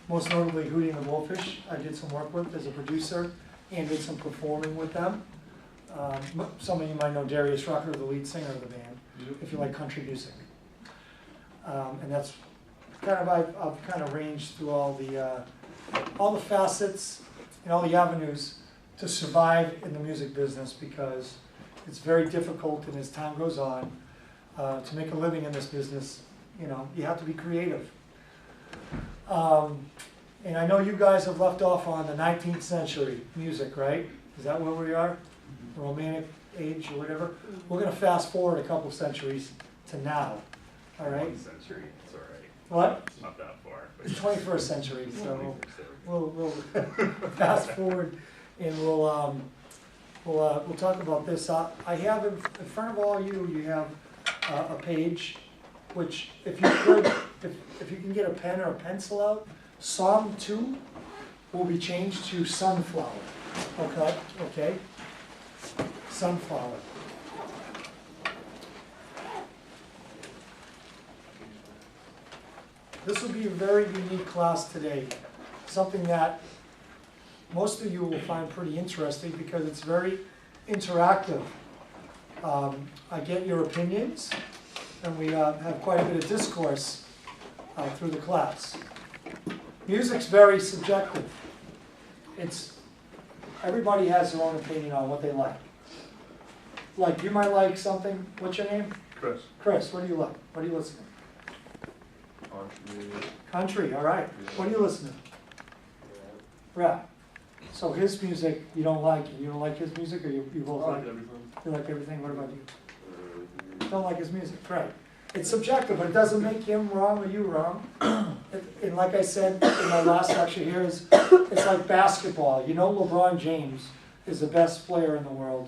most notably Hootie and the Blowfish. I did some work with as a producer and did some performing with them. Some of you might know Darius Rucker, the lead singer of the band, if you like country music. And that's kind of, I've kind of ranged through all the facets and all the avenues to survive in the music business, because it's very difficult, and as time goes on, to make a living in this business, you know, you have to be creative. And I know you guys have left off on the 19th century music, right? Is that where we are? The Romantic age or whatever? We're going to fast forward a couple centuries to now, all right? 1 century, it's all right. What? It's not that far. But It's 21st century, so we'll fast forward and we'll talk about this. I have in front of all you, you have a page, which if you could, if you can get a pen or a pencil out, Psalm 2 will be changed to sunflower. Okay? Sunflower. This will be a very unique class today. Something that most of you will find pretty interesting because it's very interactive. I get your opinions, and we have quite a bit of discourse through the class. Music's very subjective. Everybody has their own opinion on what they like. Like, you might like something, what's your name? Chris. Chris, what do you like? What are you listening to? Country. Country, all right. What are you listening to? Rap. So his music you don't like, and you don't like his music, or you both like everything. You like everything? What about you? Don't like his music, right. It's subjective, but it doesn't make him wrong or you wrong. And like I said in my last lecture here, it's like basketball. You know LeBron James is the best player in the world,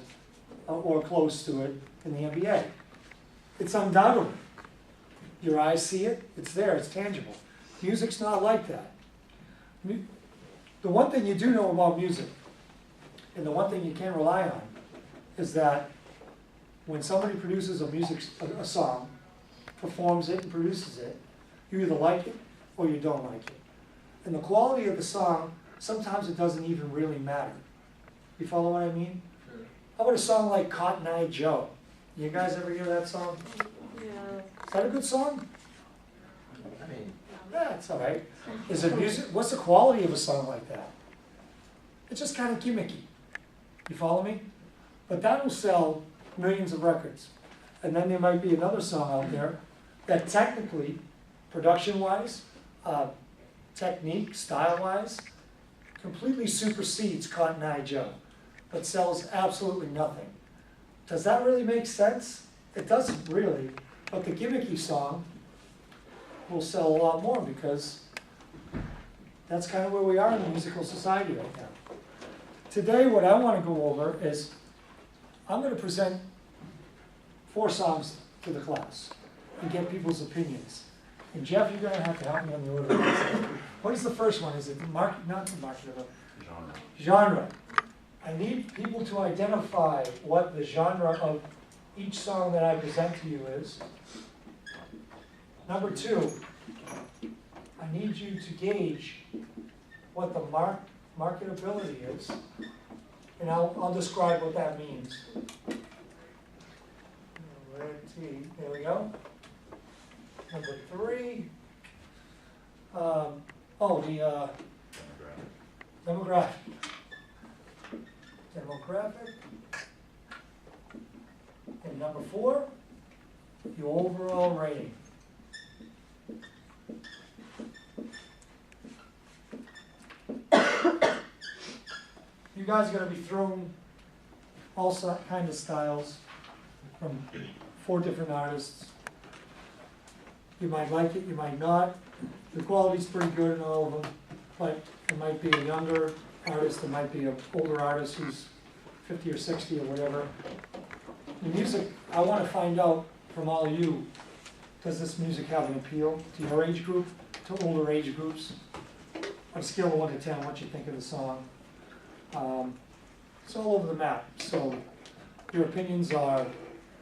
or close to it, in the NBA. It's undoubtable. Your eyes see it, it's there, it's tangible. Music's not like that. The one thing you do know about music, and the one thing you can rely on, is that when somebody produces a song, performs it and produces it, you either like it or you don't like it. And the quality of the song, sometimes it doesn't even really matter. You follow what I mean? Sure. How about a song like Cotton Eye Joe? You guys ever hear that song? Yeah. Is that a good song? I mean, Yeah, it's all right. Is it music? What's the quality of a song like that? It's just kind of gimmicky. You follow me? But that will sell millions of records. And then there might be another song out there that technically, production-wise, technique, style-wise, completely supersedes Cotton Eye Joe, but sells absolutely nothing. Does that really make sense? It doesn't really, but the gimmicky song will sell a lot more, because that's kind of where we are in the musical society right now. Today, what I want to go over is, I'm going to present 4 songs to the class and get people's opinions. And Jeff, you're going to have to help me on the order of this. What is the first one? Is it not the market, but genre. I need people to identify what the genre of each song that I present to you is. Number 2, I need you to gauge what the marketability is, and I'll describe what that means. There we go. Number 3, demographic. And number 4, your overall rating. You guys are going to be thrown all kinds of styles from 4 different artists. You might like it, you might not. The quality's pretty good in all of them, but it might be a younger artist, it might be an older artist who's 50 or 60 or whatever. The music, I want to find out from all of you, does this music have an appeal to your age group, to older age groups? On a scale of 1 to 10, what you think of the song? It's all over the map, so your opinions are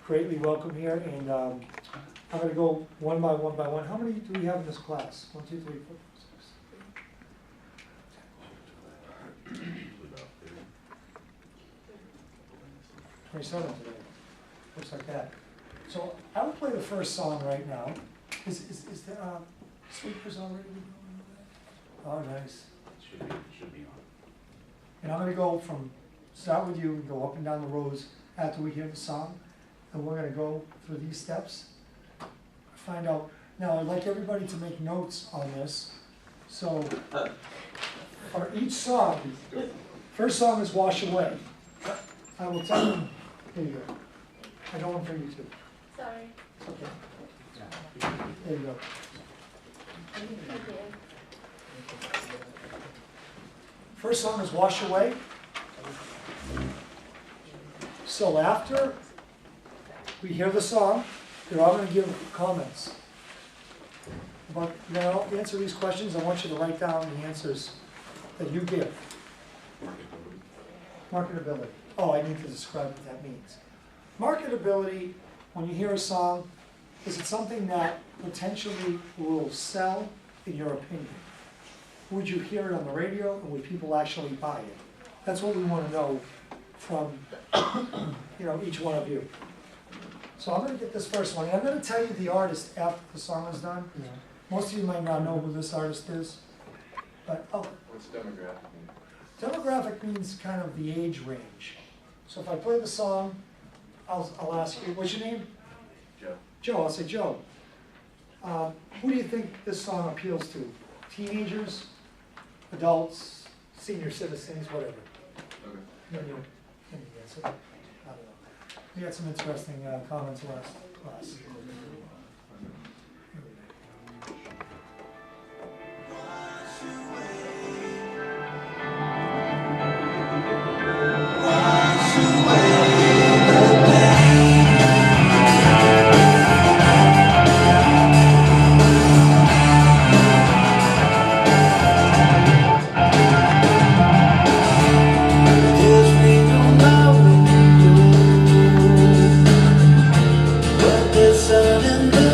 greatly welcome here, and I'm going to go one by one. How many do we have in this class? 1, 2, 3, 4, 5, 6, 27 today. Looks like that. So I will play the first song right now. Is the speakers already? Oh, nice. Should be on. And I'm gonna go start with you, and go up and down the rows after we hear the song. And we're gonna go through these steps. Find out, now I'd like everybody to make notes on this. So, for each song, first song is Wash Away. I will tell you, here you go. I don't want to bring you to. Sorry. Okay. There you go. First song is Wash Away. So after we hear the song, you're all going to give comments. But then I'll answer these questions. I want you to write down the answers that you give. Marketability. Oh, I need to describe what that means. Marketability, when you hear a song, is it something that potentially will sell, in your opinion? Would you hear it on the radio, and would people actually buy it? That's what we want to know from each one of you. So I'm going to get this first one. I'm going to tell you the artist after the song is done. Yeah. Most of you might not know who this artist is, but What's demographic mean? demographic means kind of the age range. So if I play the song, I'll ask you, what's your name? Joe. Joe, I'll say Joe. Who do you think this song appeals to? Teenagers, adults, senior citizens, whatever. Okay. Can you guess it? I don't know. We had some interesting comments last class. But there's sun in the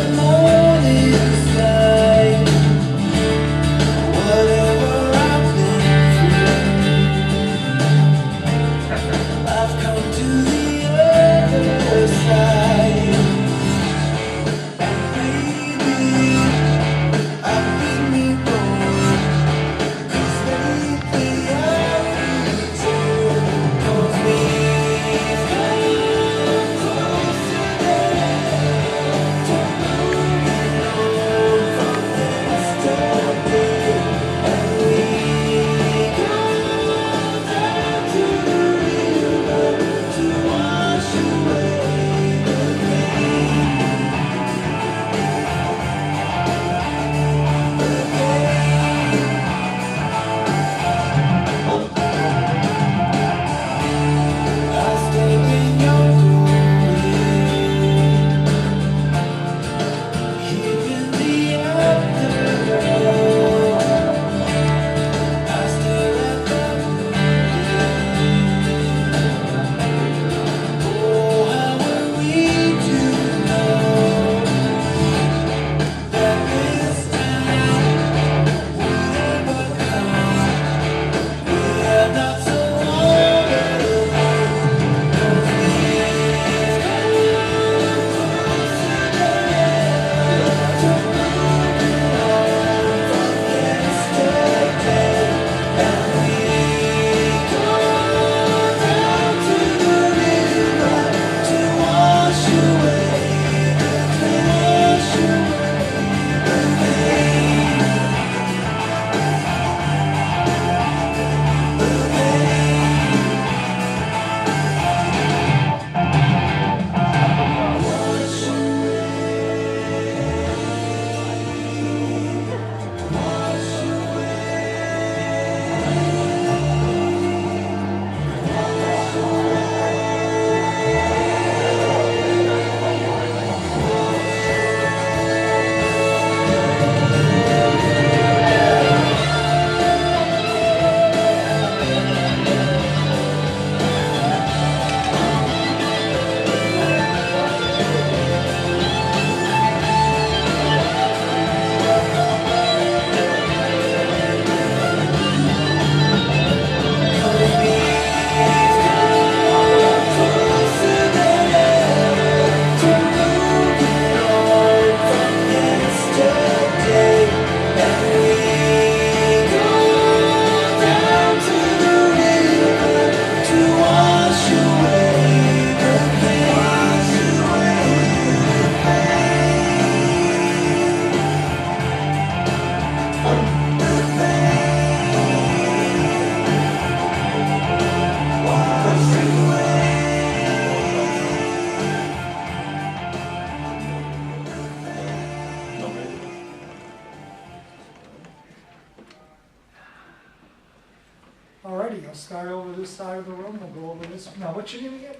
Alrighty, I'll start over this side of the room, we'll go over this. Now, what's your name again?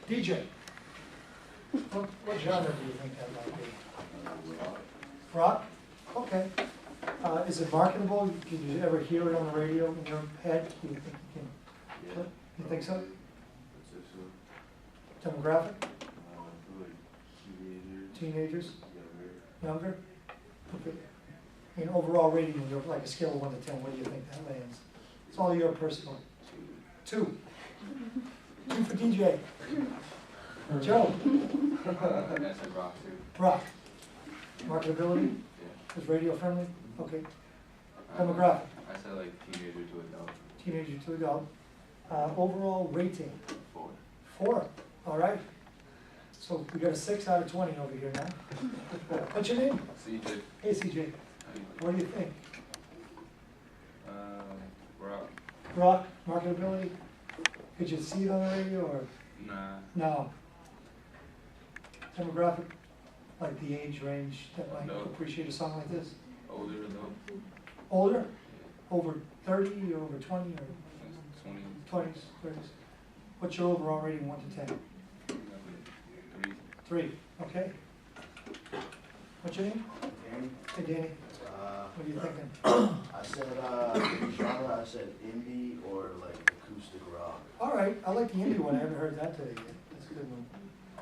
TJ. DJ. What genre do you think that might be? Rock. Rock? Okay. Is it marketable? Did you ever hear it on the radio in your head? Do you think you can? Yeah. You think so? That's it, so. Demographic? Like teenagers. Teenagers? Younger. Younger? Okay. And overall rating, you're like a scale of 1 to 10, where do you think that lands? It's all your personal. 2. 2 for DJ. Joe? I said rock too. Rock. Marketability? Yeah. Is radio friendly? Okay. Demographic? I said like teenager to adult. Teenager to adult. Overall rating? 4. 4. All right. So we got a 6 out of 20 over here now. What's your name? CJ. Hey, CJ. What do you think? Rock. Rock, marketability? Could you see it on the radio or Nah. no? Demographic, like the age range that might No. appreciate a song like this? Older adult. Older? Over 30 or over 20 or 20. 20s, 30s? What's your overall rating, 1 to 10? 3, okay. What's your name? Danny, Hey, Danny, what are you thinking? I said, genre, I said indie or like acoustic rock. All right, I like the indie one, I haven't heard that today yet, that's a good one.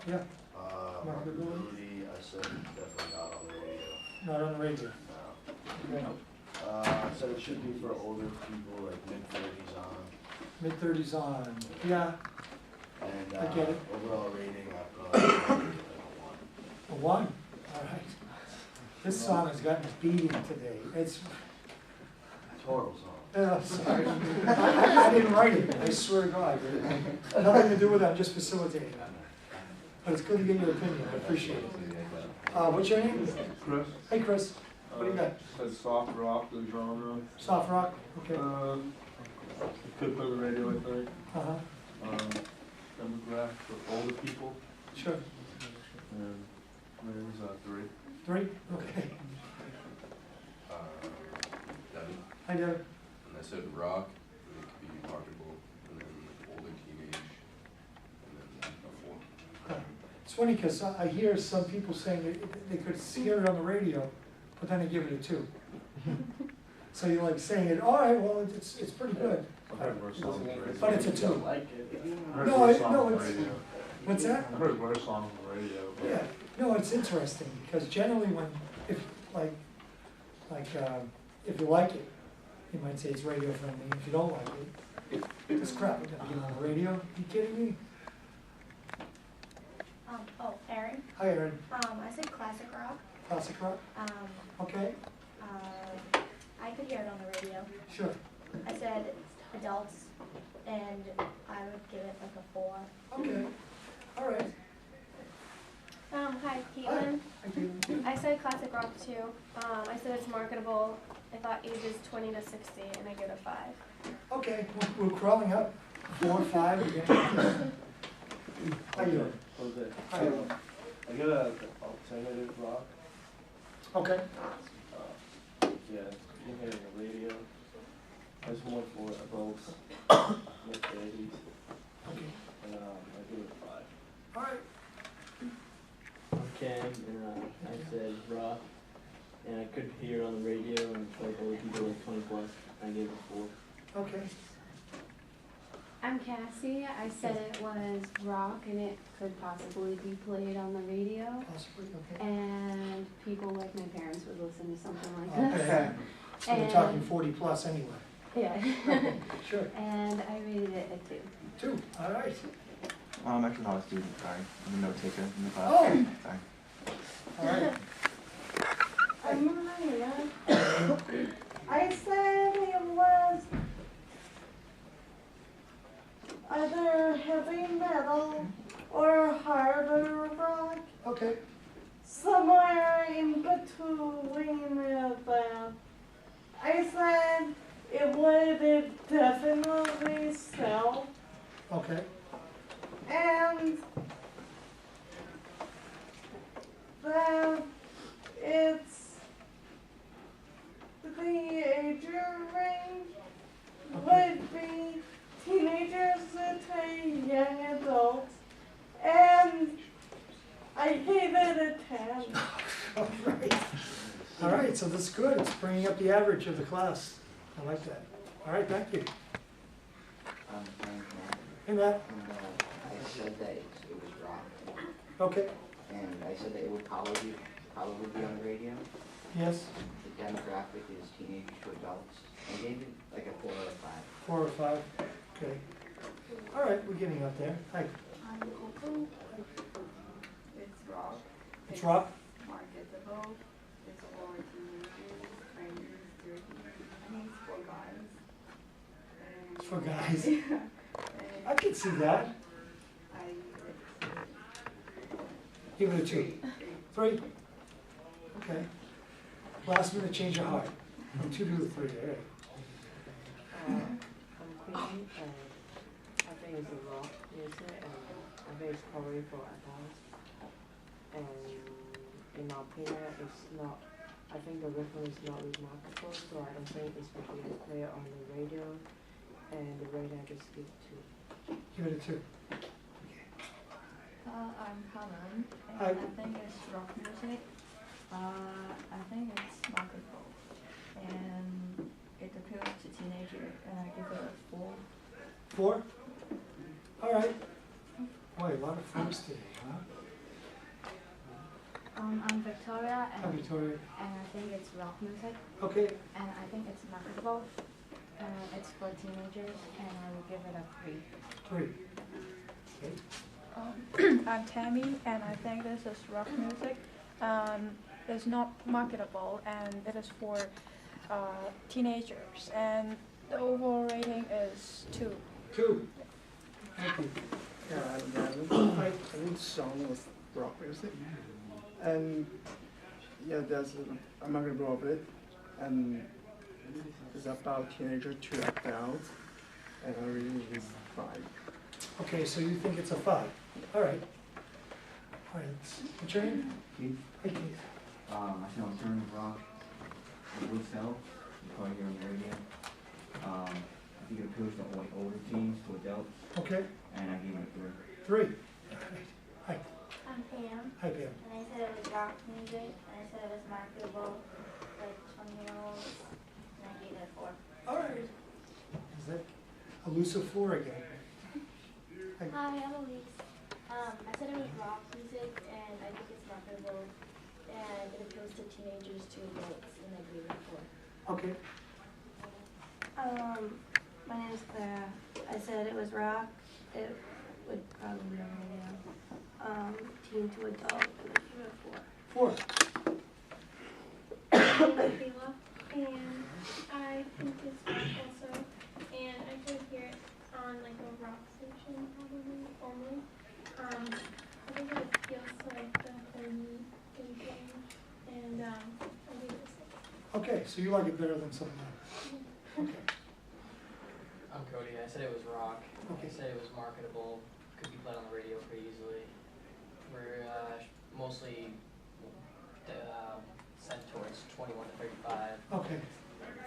Yeah, Marketability, I said definitely not on the radio. not on the radio. No. Okay. I said it should be for older people, like mid-30s on. Mid-30s on, yeah, And I get it. overall rating, I'd probably give it like a 1, all right. This song has gotten a beating today, it's, a 1. Horrible song. sorry. I didn't write it, I swear to God. Nothing to do with it, I'm just facilitating. But it's good to get your opinion, I appreciate it. What's your name? Chris. Hey, Chris, what do you got? Said soft rock, the genre. Soft rock, okay. Could play the radio, I think. Uh-huh, Demographic for older people. sure. And ratings 3. 3, okay. Devin. Hi, Devin. And I said rock. And it could be marketable. And then older teenage. And then a 4. It's funny because I hear some people saying that they could hear it on the radio, but then they give it a 2. So you're like saying it, all right, well, it's pretty good. I've heard worse songs on the radio. But it's a 2. Like it. I've heard No, worse I- songs no, on the it's- radio. What's that? I've heard worse songs on the radio. but- Yeah, no, it's interesting, because generally if you like it, you might say it's radio friendly. If you don't like it, it's crap, we're gonna get on the radio, you kidding me? Aaron. Hi, Aaron, I said classic rock. classic rock, okay, I could hear it on the radio. sure, I said adults, and I would give it like a 4. okay, all right. Hi, Caitlin. Thank you. I said classic rock too. I said it's marketable. I thought ages 20 to 60, and I give it a 5. Okay, we're crawling up, 4, 5, again. How you doing? Jose. Hi. I got a alternative rock. Okay, Yeah, you can hear it on the radio. It's more for adults, mid-30s, okay, and I give it a 5. all right, I'm Cam, and I said rock, and I could hear it on the radio and play older people like 20 plus. I gave it a 4. okay, I'm Cassie. I said it was rock and it could possibly be played on the radio. possibly, okay. And people like my parents would listen to something like this. Okay, so we're And- talking 40 plus anyway. Yeah. Okay, sure, And I rated it a 2. 2, all right, I'm actually not a student, sorry. I'm a note taker in the class. Oh. Sorry. all right. I'm Maria. I said it was either heavy metal or harder rock, Okay, somewhere in between that. I said it would definitely sell, okay, and that it's the age range would gave it a 10. All right, so that's good. It's bringing up the average of the class. I like that. All right, thank you. Hey, Matt. I said that it was rock, Okay, and I said that it would probably be on the radio. yes, The demographic is teenagers to adults. I gave it like a 4 or a 5. 4 or 5. Okay. All right, we're getting up there. Hi. I'm Coco. It's rock. It's rock? Marketable. It's for teenagers, 20s, 30s. I think it's for guys. It's for guys. Yeah. I can see that. I Give it a 2. 3? Okay. Last minute change of heart. From 2 to a 3. All right. I'm Queen, and I think it's a rock music, and I think it's probably for adults. And in my opinion, it's not. I think the rhythm is not remarkable, so I don't think it's really clear on the radio. And the rating I just give 2. Give it a 2. I'm Helen, and Hi. I think it's rock music. I think it's marketable, and it appeals to teenagers, and I give it a 4. 4? All right. Boy, a lot of 4s today, huh? I'm Victoria, Hi, Victoria. and I think it's rock music, Okay. and I think it's marketable. It's for teenagers, and I will give it a 3. 3. Okay. I'm Tammy, and I think this is rock music. It's not marketable, and it is for teenagers. And the overall rating is 2. 2. Thank you. Yeah, I'm Gavin. I think song was rock music. And yeah, there's a marketable of it. And it's about teenager to adults. And I really is 5. Okay, so you think it's a 5. All right. All right. What's your name? Keith, Hey, Keith. I said I was turning rock. It would sell. You probably hear on the radio. I think it appeals to only older teens to adults, Okay. and I gave it a 3. 3. All right. Hi. I'm Pam, Hi, Pam. and I said it was rock music, and I said it was marketable, like 20-year-olds, and I gave it a 4. All right. Is that elusive 4 again? Hi. Hi, I'm Elise. I said it was rock music, and I think it's marketable, and it appeals to teenagers to adults, and I gave it a 4. Okay. My name is Claire. I said it was rock. It would probably be on radio. Teen to adult, and I give it a 4. 4. I'm Kayla, and I think it's rock also, and I could hear it on like a rock station probably only. I think it appeals to like the homey thinking, and I think it's Okay, so you like it better than something else. Okay. I'm Cody. I said it was rock. Okay. I said it was marketable. Could be played on the radio pretty easily. We're mostly sent towards 21 to 35. Okay.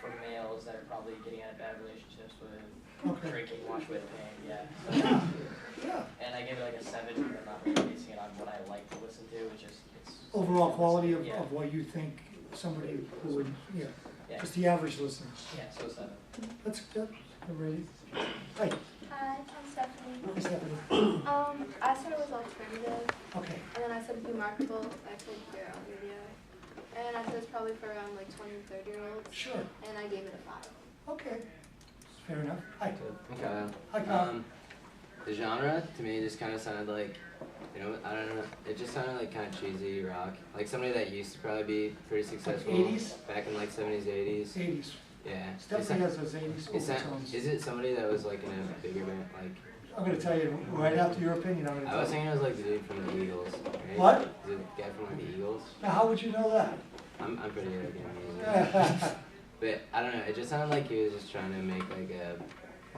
For males that are probably getting out of bad relationships with Okay. drinking, wash with pain. Yeah. So, Yeah. And I give it like a 7. But I'm not really basing it on what I like to listen to. It's just Overall quality of, Yeah. of what you think somebody who would, yeah. Yeah. Just the average listener. Yeah. So 7. That's good. I'm ready. Hi. Hi, I'm Stephanie. Hi, Stephanie. I said it was alternative, Okay. and then I said it'd be marketable. I could hear it on radio. And I said it's probably for around like 20 to 30-year-olds. Sure. And I gave it a 5. Okay. Fair enough. Hi. I'm Kyle. Hi, Kyle. The genre to me just kind of sounded like, you know, I don't know, it just sounded like kind of cheesy rock. Like somebody that used to probably be pretty successful 80s? back in like 70s, 80s. 80s. Yeah. Stephanie has those 80s overtones. Is it somebody that was like in a bigger band? Like, I'm going to tell you right after your opinion. I'm going to I tell was you. thinking it was like the dude from the Eagles. Right? What? Is it the guy from like the Eagles? Now, how would you know that? I'm pretty good at getting music. But I don't know, it just sounded like he was just trying to make like a,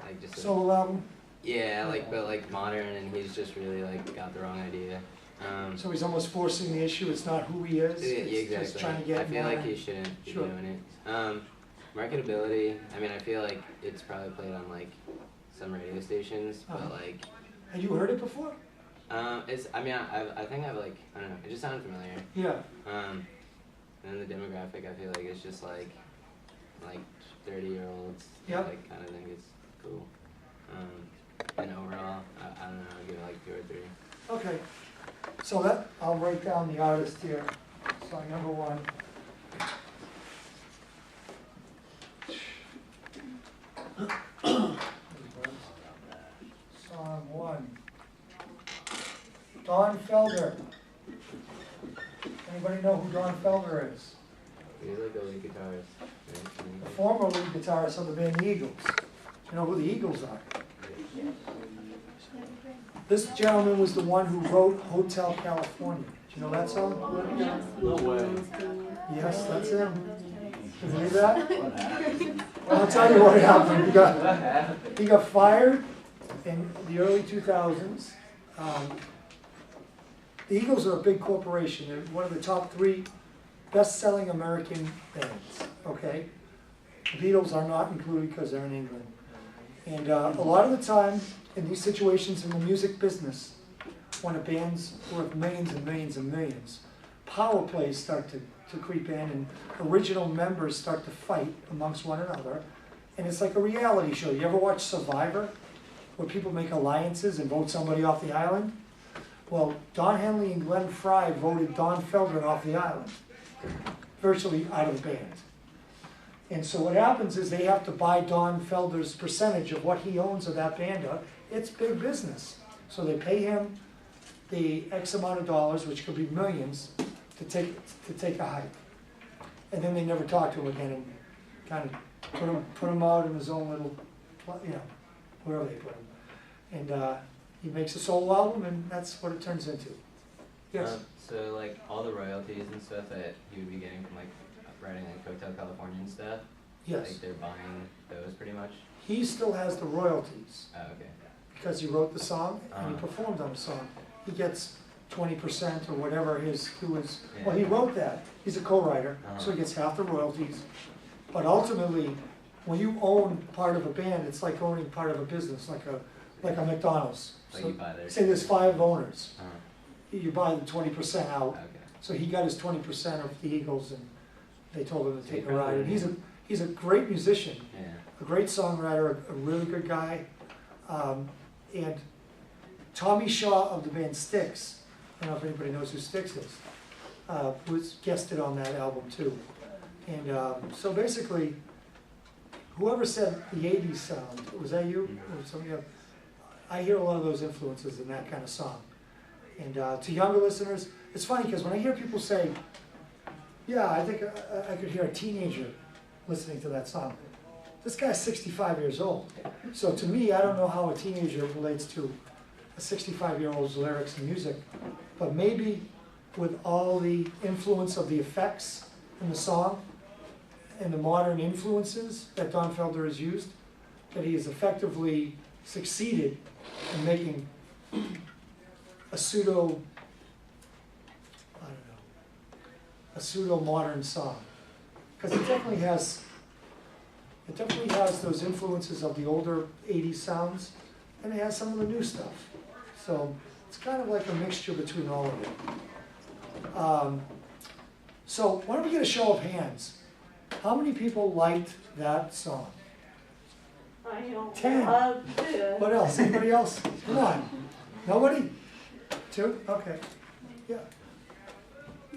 like just a, Solo album? yeah, like, but like modern, and he's just really like got the wrong idea. So he's almost forcing the issue. It's not who he is. Yeah, It's exactly. just trying to get I feel more. like he shouldn't be Sure. doing it. Marketability, I mean, I feel like it's probably played on like some radio stations, but like, Had you heard it before? I think I've like, I don't know, it just sounded familiar. Yeah. And the demographic, I feel like it's just like 30-year-olds. Yep. Like kind of think it's cool. And overall, I don't know, I'll give it like 2 or 3. Okay. So that, I'll write down the artist here. Song number 1. Song 1. Don Felder. Anybody know who Don Felder is? He's like a lead guitarist. The former lead guitarist of the band The Eagles. You know who the Eagles are? This gentleman was the one who wrote Hotel California. Do you know that song? No way. Yes, that's him. Can you believe that? I'll tell you what happened. He got fired in the early 2000s. The Eagles are a big corporation. They're one of the top 3 best-selling American bands, okay? The Beatles are not included because they're in England. And a lot of the time, in these situations in the music business, when a band's worth millions and millions and millions, power plays start to creep in and original members start to fight amongst one another. And it's like a reality show. You ever watch Survivor, where people make alliances and vote somebody off the island? Well, Don Henley and Glenn Frey voted Don Felder off the island, virtually out of the band. And so what happens is they have to buy Don Felder's percentage of what he owns of that band. It's big business. So they pay him the X amount of dollars, which could be millions, to take a hike. And then they never talk to him again and kind of put him out in his own little, wherever they put him. And he makes a solo album, and that's what it turns into. Yes? So like all the royalties and stuff that you would be getting from like writing like Hotel California and stuff, Yes. like they're buying those pretty much? He still has the royalties. Oh, okay. Because he wrote the song and he performed on the song. He gets 20% or whatever well, he wrote that. He's a co-writer, so he gets half the royalties. But ultimately, when you own part of a band, it's like owning part of a business, like a McDonald's. Like So, you buy their say there's 5 owners. Uh-huh. You buy the 20% out. Okay. So he got his 20% of the Eagles, and they told him to So take he a ride. probably- And he's a great musician, Yeah. a great songwriter, a really good guy. And Tommy Shaw of the band Styx, I don't know if anybody knows who Styx is, was guested on that album too. And so basically, whoever said the 80s sound, was that you? Or somebody else? I hear a lot of those influences in that kind of song. And to younger listeners, it's funny because when I hear people say, yeah, I think I could hear a teenager listening to that song. This guy's 65 years old. So to me, I don't know how a teenager relates to a 65-year-old's lyrics and music, but maybe with all the influence of the effects in the song and the modern influences that Don Felder has used, that he has effectively succeeded in making a pseudo modern song. Because it definitely has those influences of the older 80s sounds, and it has some of the new stuff. So it's kind of like a mixture between all of it. So why don't we get a show of hands? How many people liked that song? I don't 10. love it. What else? Anybody else? Come on. Nobody? 2? Okay. Yeah.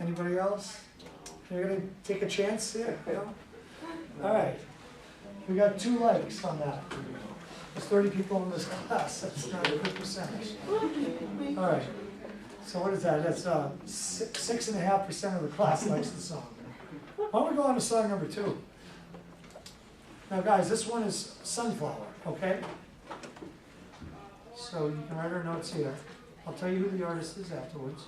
Anybody else? You're gonna take a chance here? Yeah. All right. We got 2 likes on that. There's 30 people in this class. That's not a good percentage. All right. So what is that? That's 6.5% of the class likes the song. Why don't we go on to song number 2? Now guys, this one is Sunflower, okay? So you can write our notes here. I'll tell you who the artist is afterwards.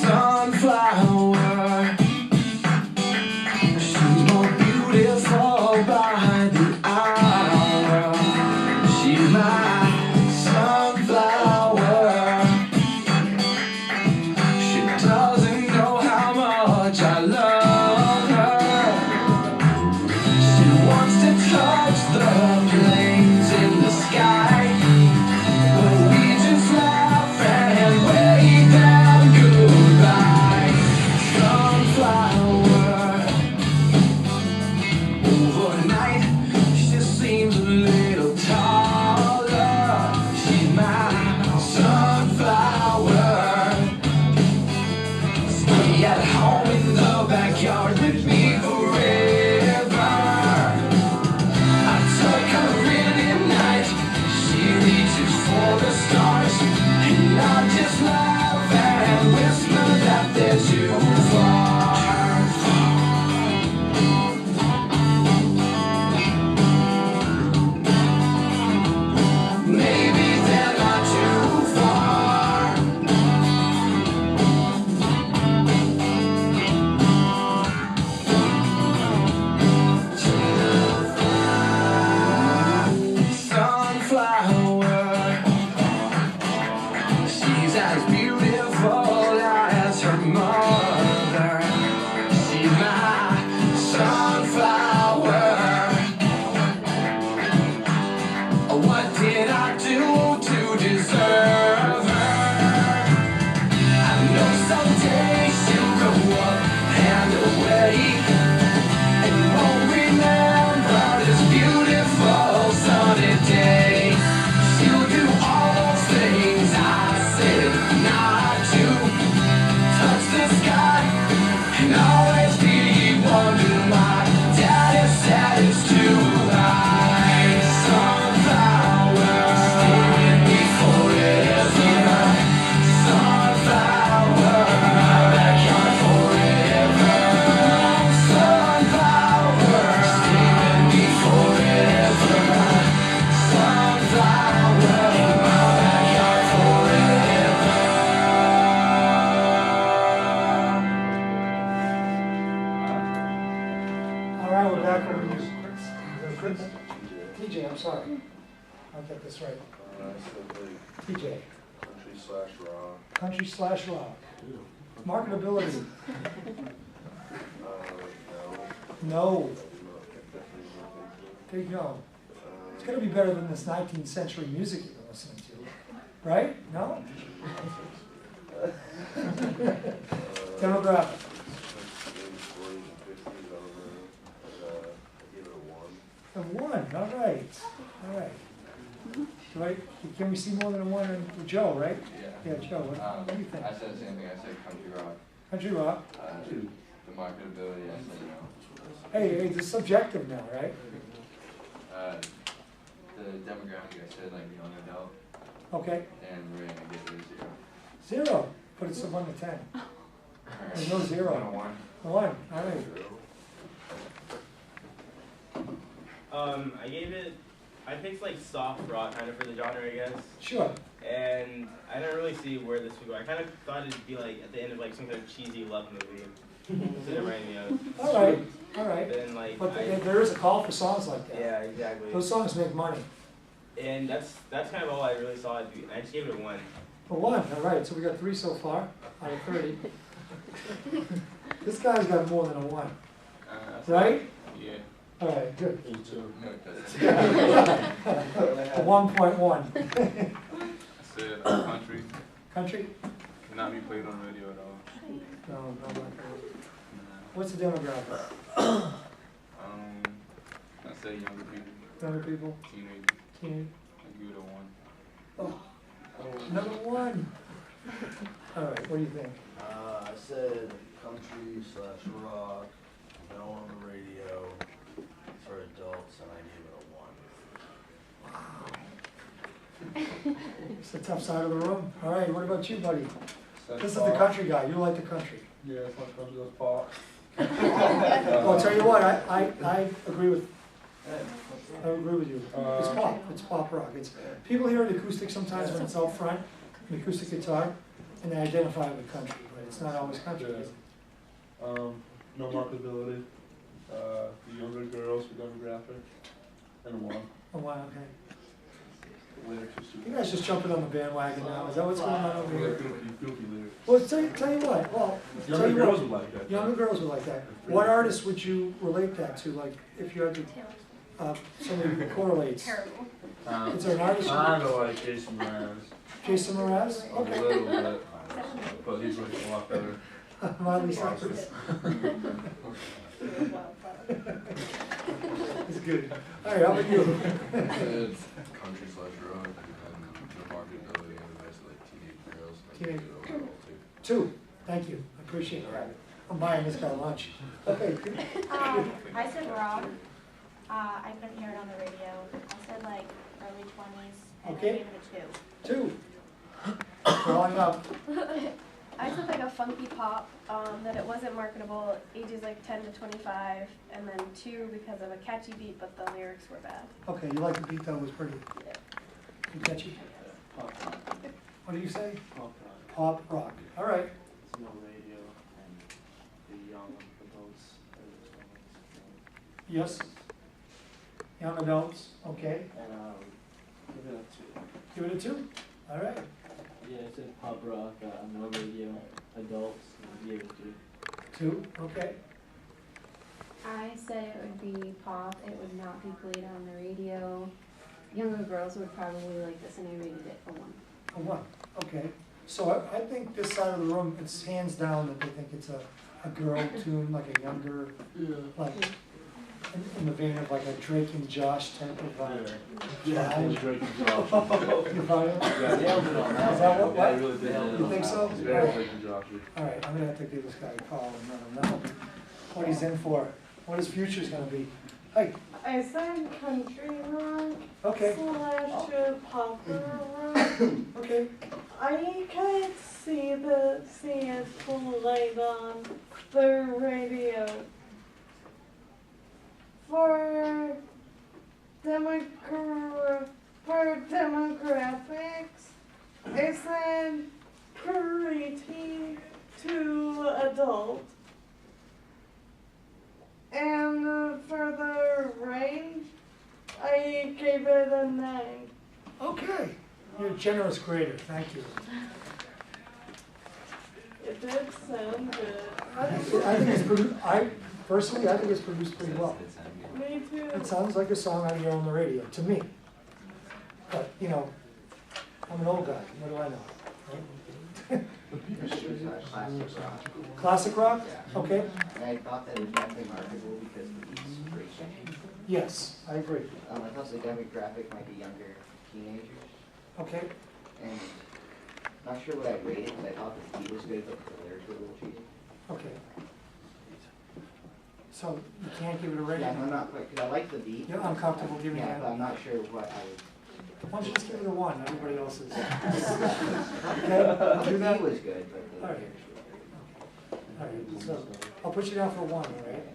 Sunflower, she's more beautiful by the hour. She's my sunflower. And always did wonder why Daddy said it's too high. Sunflower, stay with me forever. Sunflower, my backyard forever. Sunflower, stay with me forever. Sunflower, my backyard forever. All right, we're back over to you, Chris. TJ, I'm sorry. I'll get this right. I said like TJ, country/rock. country/rock. Marketability, No. no. Definitely not. Big no. It's gonna be better than this 19th century music you've been listening to, right? No? Demographic, a one, all right, all right. Right, can we see more than a one in Joe, right? Yeah, Joe, what do you think? I said the same thing, I said country rock. Country rock, The marketability, I said no. hey, it's subjective now, right? The demographic, I said like young adult, Okay, and we're gonna get rid of 0. 0, but it's a 1 to 10. There's no 0. 1 to 1. A 1, all right. I gave it, I picked like soft rock kind of for the genre, I guess. Sure. And I didn't really see where this would go. I kind of thought it'd be like at the end of like some kind of cheesy love movie. So it reminded me of. All right, all right. Then like, But there is a call for songs like that. yeah, exactly. Those songs make money. And that's kind of all I really saw. I just gave it a 1. A 1, all right, so we got 3 so far out of 30. This guy's got more than a 1, right? Yeah. All right, good. Me too. No, it doesn't. A 1.1. I said country. Country? Cannot be played on radio at all. No, no, not really. What's the demographic? I said younger people. Younger people? Teenagers. Teen? I give it a 1. Oh, number 1. All right, what do you think? I said country/rock, no on the radio, for adults, and I gave it a 1. It's the tough side of the room. All right, what about you, buddy? Said This is the pop. country guy. You like the country. Yeah, it's not country, that's pop. Well, I'll tell you what, I agree with you. It's pop, it's pop rock. It's, people hear an acoustic sometimes when it's out front, an acoustic guitar, and they identify it with country, but it's not always country. Yeah. No marketability. The younger girls for demographic. And a 1. Oh, wow, okay. Lyrics are super. You guys just jumping on the bandwagon now. Is that what's going on over here? Filthy lyrics. Well, tell you what, well, tell Younger you girls what, would like that. younger girls would like that. What artist would you relate that to? Like, if you had to, somebody who correlates. Terrible. Is there an artist? Kind of like Jason Mraz. Jason Mraz? A Okay. little bit, but he's like a lot better. Miley Cyrus. It's good. All right, how about you? It's country/rock, and the marketability, and the rest like teenage girls. Like, Teenage- overall, too. 2, thank you, I appreciate that. I'm buying this guy lunch. Okay, I said rock. I couldn't hear it on the radio. I said like early 20s, and Okay. I gave it a 2. 2. Growing up, I said like a funky pop, that it wasn't marketable, ages like 10 to 25, and then 2 because of a catchy beat, but the lyrics were bad. okay, you like the beat though, it was pretty catchy. Pop rock. What do you say? Pop rock. Pop rock, all right. It's no radio and the young adults. Yes? Young adults, okay. And give it a 2. Give it a 2, all right. Yeah, I said pop rock, no radio, adults, and I gave it 2. 2, okay. I said it would be pop, it would not be played on the radio. Younger girls would probably like this, and I rated it a 1. A 1, okay. So I think this side of the room, it's hands down that they think it's a girl tune, like a younger, like, in the vein of like a Drake and Josh type of vibe. Yeah, it was Drake and Josh. You find it? Yeah, nailed it on that. Is that what? Yeah, he really did. You think so? It's very Drake and Josh. All right, I'm gonna have to give this guy a call and let him know. what he's in for, what his future's gonna be. Hey, I said country rock okay, slash pop rock. okay, I can't see it played on the radio. For demographics, I said preteen to adult. And for the range, I gave it a 9. okay. You're a generous grader, thank you. It did sound good. I think it's produced, personally, I think it's produced pretty well. Me too. It sounds like a song I hear on the radio, to me. But, you know, I'm an old guy, what do I know? Right? Classic rock. Classic rock? Yeah. Okay, And I thought that it was definitely marketable because the beat's pretty catchy. yes, I agree. I thought the demographic might be younger teenagers. Okay, And not sure what I'd rate it, because I thought the beat was good, but the lyrics were a little cheesy. okay. So you can't give it a rating? Yeah, I'm not quite, because I like the beat. You're uncomfortable giving Yeah, it? but I'm not sure what I would. Why don't you just give it a 1, everybody else is. The Okay, do that? beat was good, but the All right. lyrics were. All right, so I'll put you down for 1, all right?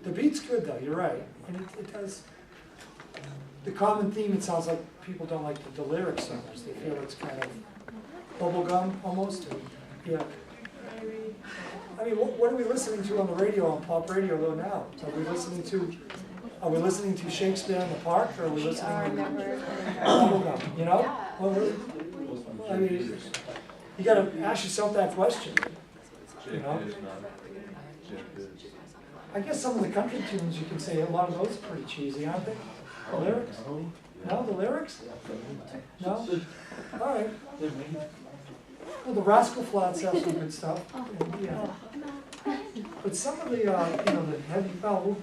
The beat's good though, you're right, and it does. The common theme, it sounds like people don't like the lyrics so much, they feel it's kind of bubblegum almost, and, yeah. I mean, what are we listening to on the radio, on pop radio though now? Are we listening to Shakespeare in the Park, or are we listening to bubblegum, you know? Well, I mean, you gotta ask yourself that question, you know? I guess some of the country tunes, you can say, a lot of those are pretty cheesy, aren't they? The lyrics? No, the lyrics? No? All right. Well, the Rascal Flatts have some good stuff. Yeah. But some of the, you know, the heavy, we'll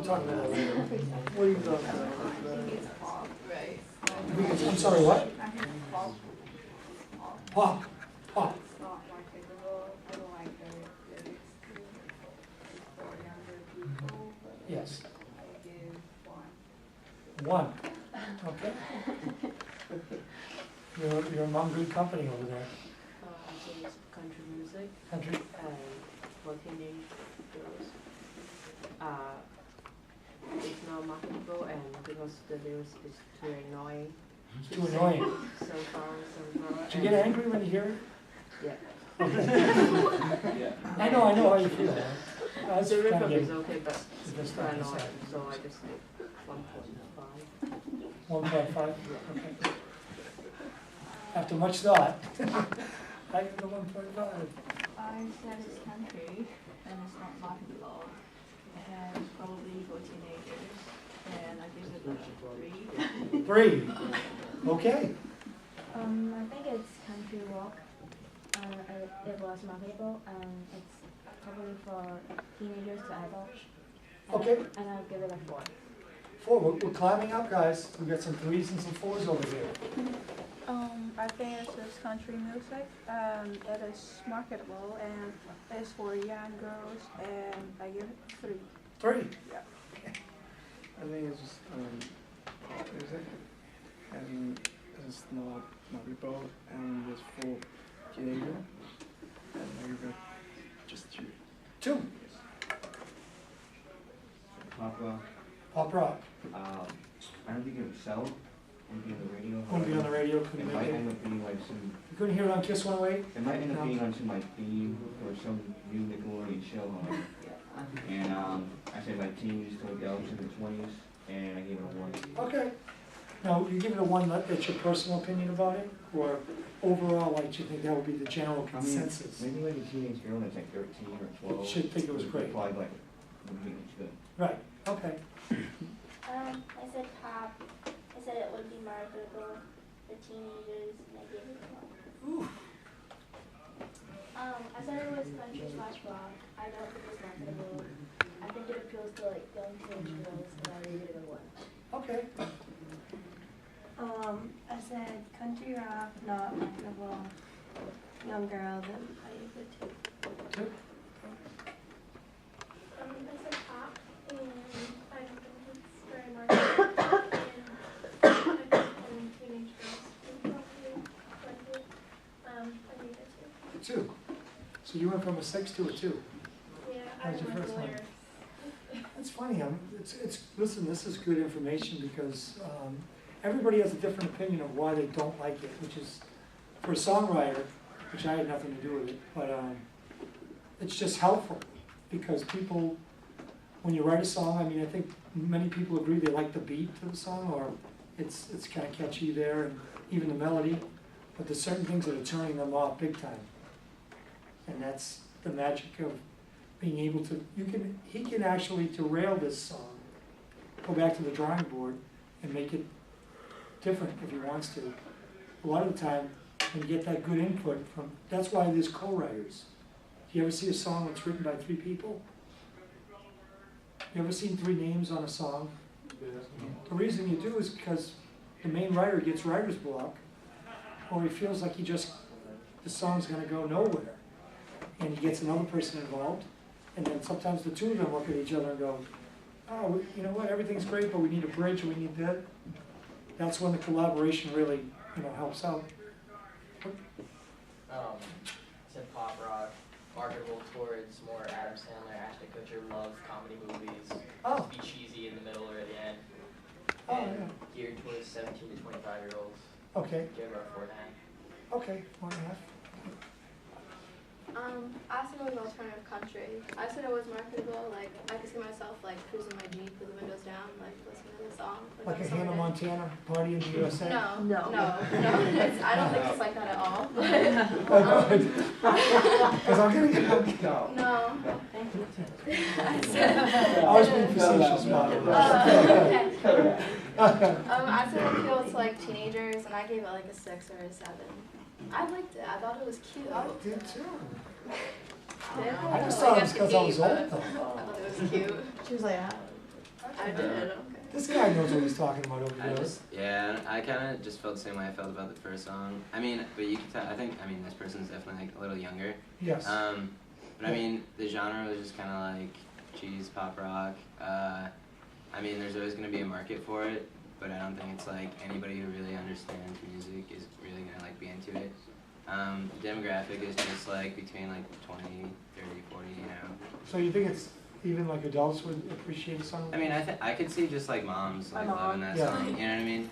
talk about that later. What do you think? I'm sorry, what? Pop. Pop. Yes. 1. Okay. You're among good company over there. I think it's country music. Country. And for teenage girls. It's not marketable and because the lyrics is too annoying. It's too annoying. So far. Do you get angry when you hear it? Yeah. Yeah. I know how you feel. The rhythm is okay, but it's too not annoying, decide. so I just did 1.5. 1.5? Okay. After much thought, I give the 1.5. I said it's country and it's not marketable and it's probably for teenagers and I give it a 3. 3. Okay. I think it's country rock. It was marketable. It's probably for teenagers to adults. Okay. And I'll give it a 4. 4. We're climbing up, guys. We got some 3s and some 4s over here. I think it's just country music. It is marketable and it's for young girls and I give it 3. 3? Yeah. I think it's just pop music and it's not marketable and it's for teenager and I give it just 2. 2. Pop rock. Pop rock. I don't think it would sell. Wouldn't be on the radio. Wouldn't be on the radio, It couldn't might make it. end up being like some. You couldn't hear it on Kiss 108? It might end up No. being on some like theme or some new Nickelodeon show on it. And I said my teens to adults in the 20s, and I gave it a 1. Okay. Now, you give it a 1, that's your personal opinion about it? Or overall, like, do you think that would be the general consensus? Maybe like a teenage girl that's like 13 or 12. Should think it was great. Probably like, would think it's good. Right, okay. I said pop. I said it would be marketable for teenagers, and I gave it a 1. I said it was country slash rock. I don't think it's marketable. I think it appeals to like young teenage girls, and I gave it a 1. Okay. I said country rock, not marketable, young girls, and I gave it 2. you went from a 6 to a 2. Yeah, I How's your like first one? lyrics. That's funny, listen, this is good information because everybody has a different opinion of why they don't like it, which is, for a songwriter, which I had nothing to do with it, but it's just helpful because people, when you write a song, I mean, I think many people agree they like the beat to the song, or it's kind of catchy there, and even the melody, but there's certain things that are turning them off big time. And that's the magic of being able to, he can actually derail this song, go back to the drawing board and make it different if he wants to. A lot of the time, when you get that good input from, that's why there's co-writers. Do you ever see a song that's written by 3 people? You ever seen 3 names on a song? The reason you do is because the main writer gets writer's block, or he feels like the song's gonna go nowhere. And he gets another person involved, and then sometimes the 2 of them look at each other and go, oh, you know what, everything's great, but we need a bridge, we need that. That's when the collaboration really, helps out. Said pop rock, marketable towards more Adam Sandler, Ashton Kutcher loves comedy movies. Oh. Just be cheesy in the middle or at the end. Oh, And yeah. geared towards 17 to 25-year-olds. Okay, Give her a 4.5. okay, 1.5. I said it was alternative country. I said it was marketable, like, I could see myself, like, cruising my Jeep with the windows down, like, listening to the song. Like a on summer Hannah day. Montana party in the USA? No. I don't think it's like that at all. Because I'm gonna get No. I was being facetious about it. Okay. I said it appealed to like teenagers, and I gave it like a 6 or a 7. I liked it. I thought it was cute. I did too. Did? I just thought it was because I was old though. I thought it was cute. She was like, I did. Okay. This guy knows what he's talking about over I there. I kind of just felt the same way I felt about the first song. I mean, but you can tell, this person's definitely like a little younger. Yes. But I mean, the genre was just kind of like cheese, pop rock. I mean, there's always going to be a market for it, but I don't think it's like anybody who really understands music is really going to like be into it. The demographic is just like between like 20, 30, 40, you know. So you think it's even like adults would appreciate a song? I mean, I could see just like moms like loving that Yeah. song. You know what I mean?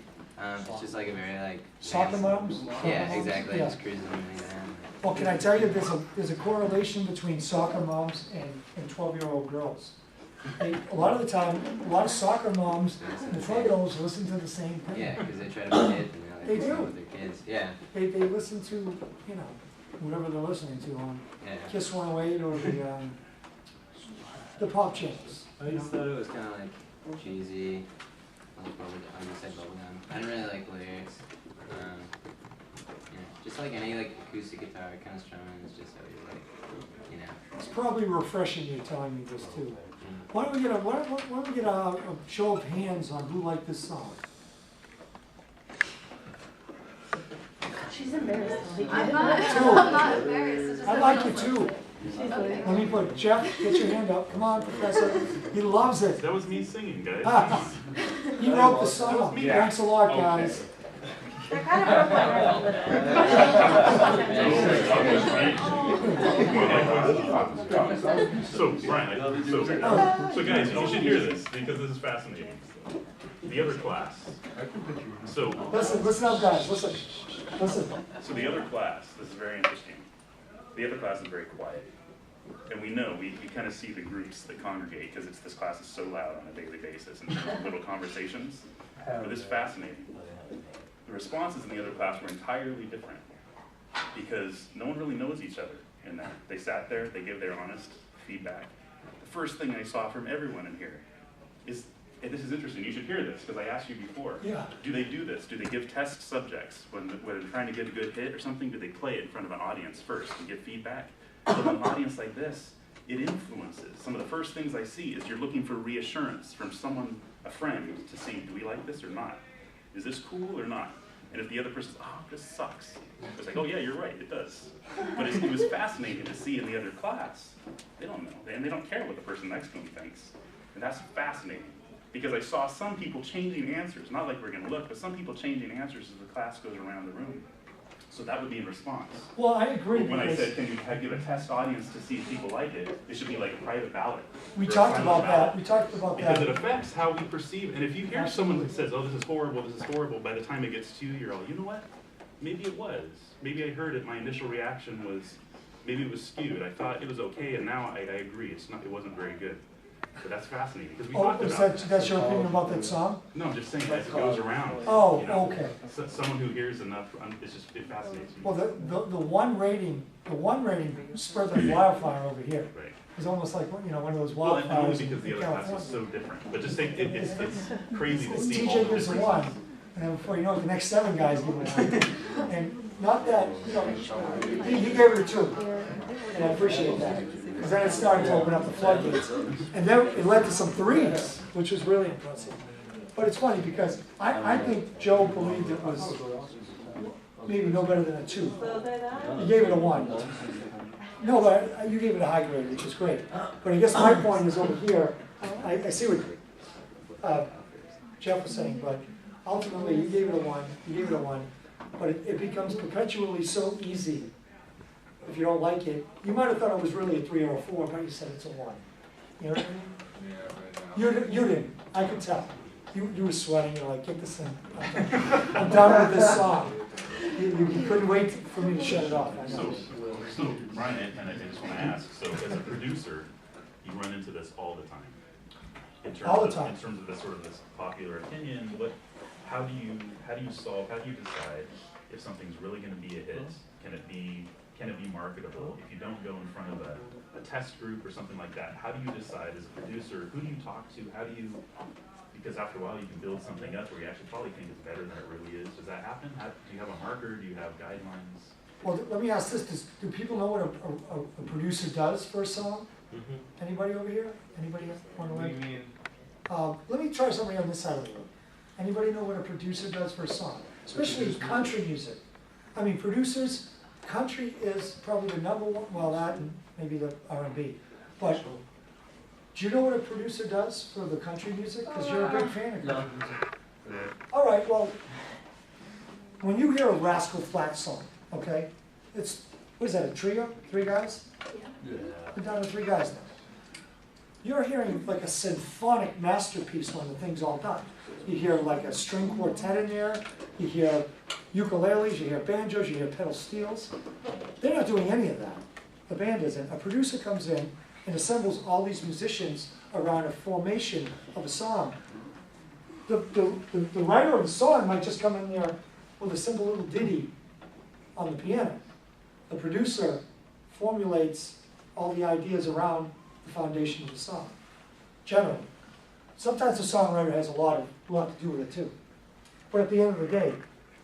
It's just like a very like Soccer moms? Yeah, Soccer moms? exactly. Yeah. Just cruising really down. Well, can I tell you, there's a correlation between soccer moms and 12-year-old girls. A lot of the time, a lot of soccer moms and the 12-year-olds listen to the same thing. Yeah, because they try to be kids and They they're like do. with their kids. Yeah. They listen to, whatever they're listening to on Yeah. Kiss 108 or the pop channels. I just thought it was kind of like cheesy, like bubblegum. I just said bubblegum. I didn't really like lyrics. Just like any like acoustic guitar kind of strumming is just so you like, It's probably refreshing you telling me this too. Why don't we get a show of hands on who liked this song? she's embarrassed. I'm not embarrassed. It's just I that like I it don't too. Okay. Let me put, Jeff, get your hand up. Come on, Professor. He loves it. That was me singing, guys. He wrote the That song. was me. Thanks a lot, Okay. guys. I kind of broke my heart a little. So, Brian, so guys, you should hear this because this is fascinating. The other class. So Listen up, guys. Listen. So the other class, this is very interesting. The other class is very quiet. And we know, we kind of see the groups that congregate because this class is so loud on a daily basis and little conversations. But it's fascinating. The responses in the other class were entirely different because no one really knows each other in there. They sat there, they give their honest feedback. The first thing I saw from everyone in here is, and this is interesting, you should hear this because I asked you before. Yeah. Do they do this? Do they give test subjects when they're trying to get a good hit or something? Do they play it in front of an audience first and give feedback? So in an audience like this, it influences. Some of the first things I see is you're looking for reassurance from someone, a friend, to see, do we like this or not? Is this cool or not? And if the other person's, oh, this sucks. It's like, oh yeah, you're right, it does. But it was fascinating to see in the other class. They don't know, and they don't care what the person next to them thinks. And that's fascinating. Because I saw some people changing answers, not like we're gonna look, but some people changing answers as the class goes around the room. So that would be in response. Well, I agree. When I because said, can you give a test audience to see if people like it, it should be like a private ballot. we or a talked silent about ballot. that, we talked about Because that. it affects how we perceive, and if you hear someone that says, oh, this is horrible, by the time it gets to you, you're all, you know what? Maybe it was. Maybe I heard it, my initial reaction was, maybe it was skewed. I thought it was okay, and now I agree, it wasn't very good. So that's fascinating, because we Oh, talked is about that, that's your opinion about that song? No, I'm just saying, as it goes around. Oh, you know, okay. Someone who hears enough, it fascinates me. Well, the one rating spread like wildfire over here. Right. It's almost like, you know, one of those Well, and only wildfires because the in other class California. is so different. But just think, it's crazy to see all TJ the gives a different. 1, and then before you know it, the next 7 guys give it a 1. And not that, you know, he gave it a 2. And I appreciate that. Because then it started to open up the floodgates. And then it led to some 3s, which was really impressive. But it's funny because I think Joe believed it was maybe no better than a 2. He gave it a 1. No, but you gave it a high grade, which is great. But I guess my point is over here, I see what Jeff was saying, but ultimately you gave it a 1, but it becomes perpetually so easy. If you don't like it, you might have thought it was really a 3 or a 4, but you said it's a 1. You know what I mean? You didn't. I could tell. You were sweating. You're like, get this thing. I'm done with this song. You couldn't wait for me to shut it off. I know. So Brian, and I just want to ask, so as a producer, you run into this all the time. In terms of this sort of this popular opinion, how do you decide if something's really going to be a hit? Can it be marketable? If you don't go in front of a test group or something like that, how do you decide as a producer, who do you talk to, because after a while you can build something up where you actually probably think it's better than it really is. Does that happen? Do you have a marker? Do you have guidelines? Well, let me ask this, do people know what a producer does for a song? Mm-hmm. Anybody over here? Anybody want to What do you mean? let me try somebody on this side of the room. Anybody know what a producer does for a song? Especially country music. I mean, producers, country is probably the number one, well, that and maybe the R&B. But do you know what a producer does for the country music? Because you're a big fan of country music. All right, well, when you hear a Rascal Flatts song, okay, it's, what is that, a trio? 3 guys? Yeah. We're down to 3 guys now. You're hearing like a symphonic masterpiece when the thing's all done. You hear like a string quartet in there, you hear ukuleles, you hear banjos, you hear pedal steels. They're not doing any of that. The band isn't. A producer comes in and assembles all these musicians around a formation of a song. The writer of the song might just come in there with a simple little ditty on the piano. The producer formulates all the ideas around the foundation of the song, generally. Sometimes the songwriter has a lot to do with it too. But at the end of the day,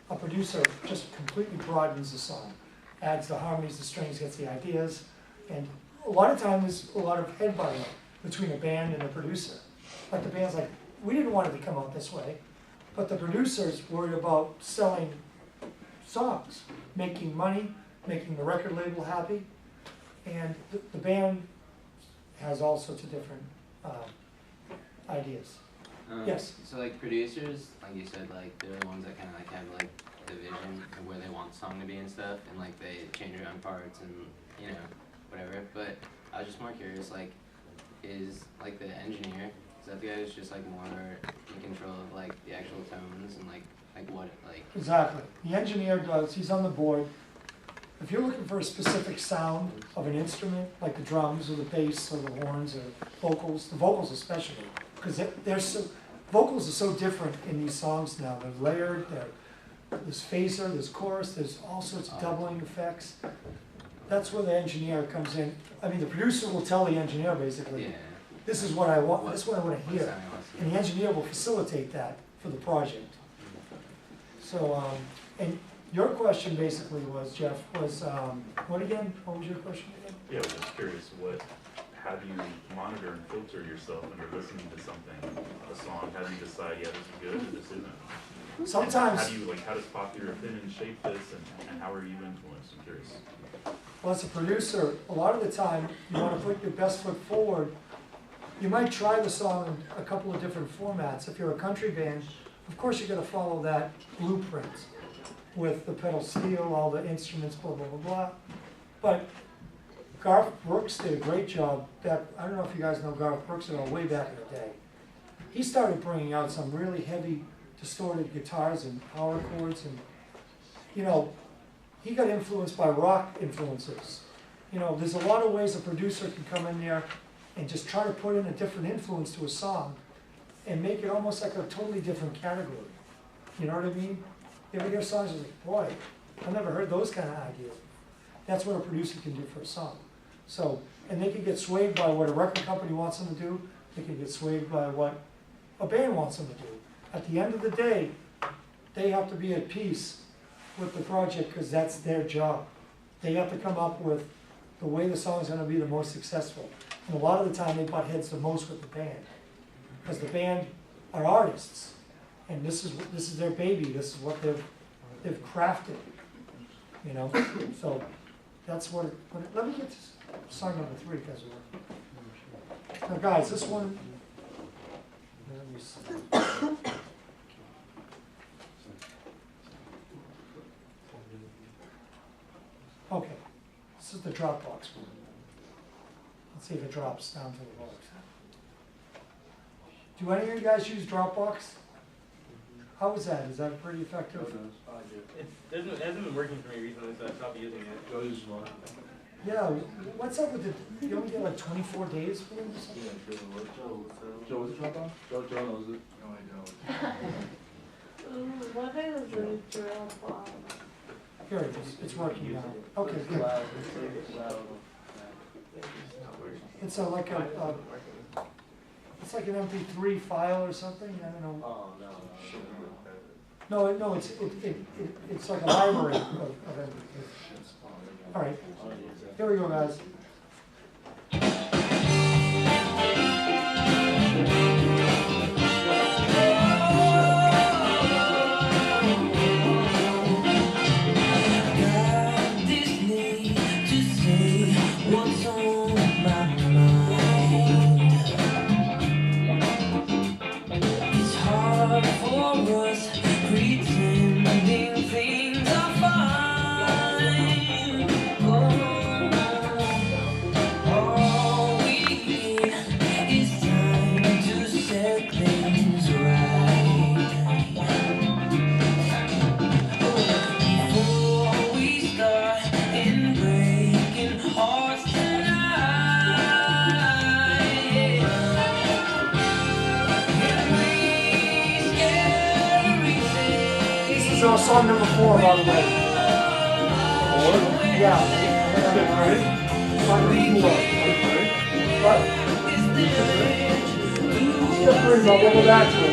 a producer just completely broadens the song, adds the harmonies, the strings, gets the ideas, and a lot of times there's a lot of headbutting between a band and a producer. Like the band's like, we didn't want it to come out this way, but the producer's worried about selling songs, making money, making the record label happy, and the band has all sorts of different ideas. Yes? So like producers, like you said, like they're the ones that kind of like have like the vision of where they want the song to be and stuff, and like they change around parts and, you know, whatever. But I was just more curious, like, is like the engineer, is that the guy who's just like more in control of like the actual tones and like what, like? Exactly. The engineer does, he's on the board. If you're looking for a specific sound of an instrument, like the drums or the bass or the horns or vocals, the vocals especially, because vocals are so different in these songs now. They're layered, there's phaser, there's chorus, there's all sorts of doubling effects. That's where the engineer comes in. I mean, the producer will tell the engineer basically, this is what I want, this is what I want to hear. And the engineer will facilitate that for the project. So, and your question basically was, Jeff, was, what again? What was your question again? Yeah, I was just curious, how do you monitor and filter yourself when you're listening to something, a song? How do you decide, yeah, this is good or this isn't? Sometimes. How does popular opinion shape this, and how are you influenced? I'm curious. Well, as a producer, a lot of the time, you want to put your best foot forward. You might try the song in a couple of different formats. If you're a country band, of course you're going to follow that blueprint. with the pedal steel, all the instruments, blah, blah, blah, blah. But Garth Brooks did a great job back, I don't know if you guys know Garth Brooks at all, way back in the day. He started bringing out some really heavy distorted guitars and power chords, and, you know, he got influenced by rock influences. You know, there's a lot of ways a producer can come in there and just try to put in a different influence to a song and make it almost like a totally different category. You know what I mean? You ever hear songs and like, boy, I've never heard those kind of ideas. That's what a producer can do for a song. So, and they can get swayed by what a record company wants them to do. They can get swayed by what a band wants them to do. At the end of the day, they have to be at peace with the project because that's their job. They have to come up with the way the song is going to be the most successful. And a lot of the time they butt heads the most with the band because the band are artists, and this is their baby. This is what they've crafted. You know, so that's what. Let me get to song number 3 because now, guys, this one. Let me see. Okay, this is the Dropbox one. Let's see if it drops down to the box. Do any of you guys use Dropbox? How is that? Is that pretty effective? It hasn't been working for me recently, so I stopped using it. Joe uses one. Yeah, what's up with the, you only get like 24 days for them or something? Joe, what's the Dropbox? Joe knows it. No, I don't. What is a Dropbox? Here it is, it's working now. Okay, good. It's like it's like an MP3 file or something, I don't know. Oh, no. No, it's like a library of MP3. All right, here we go, guys. Song number 4, by the way. 4? Yeah. Song number 4. What? Step 3, but we'll go back to it.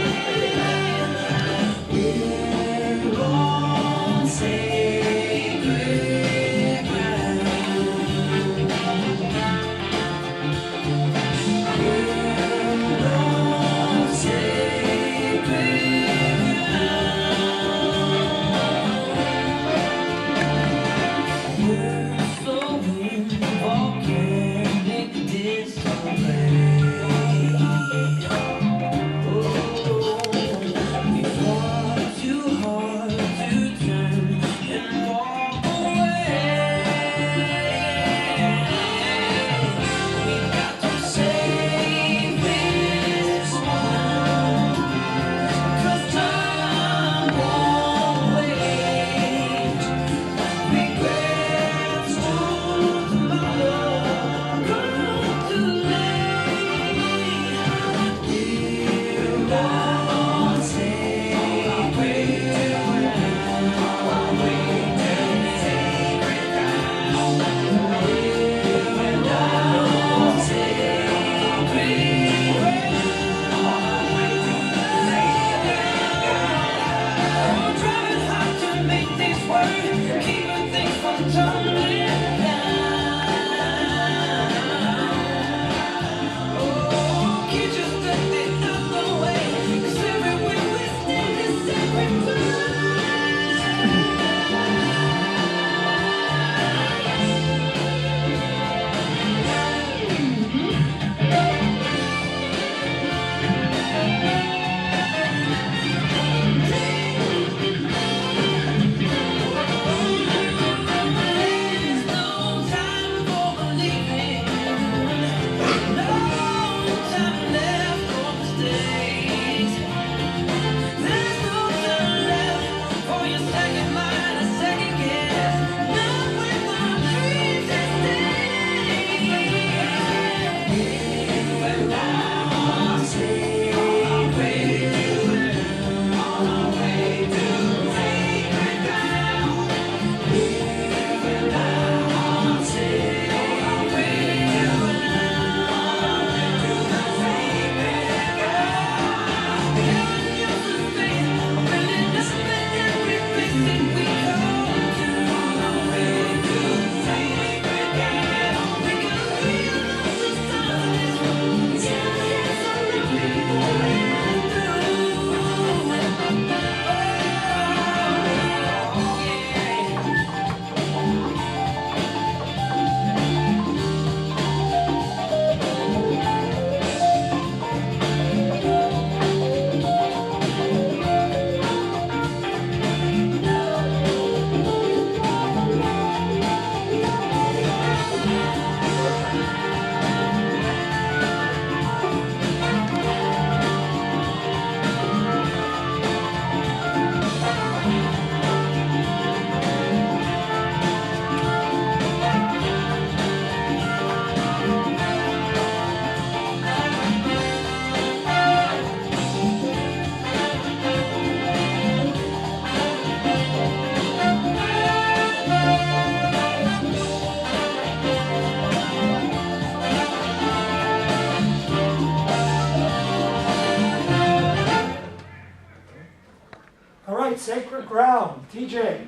right, sacred ground. TJ,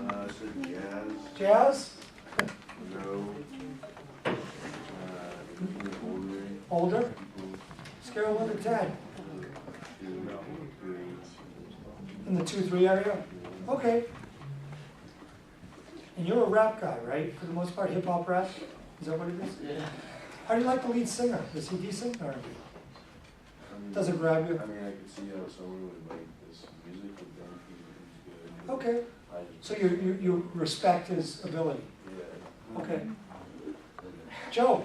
I said jazz. jazz, No. older, People. scale 1 to 10. No. In the 2-3 area? Okay. And you're a rap guy, right? For the most part, hip hop rap? Is that what it is? Yeah. How do you like the lead singer? Is he decent or does it grab you? I mean, I could see how someone would like this music, but then he's good. Okay. I just, So you respect his ability? yeah. Okay. Joe?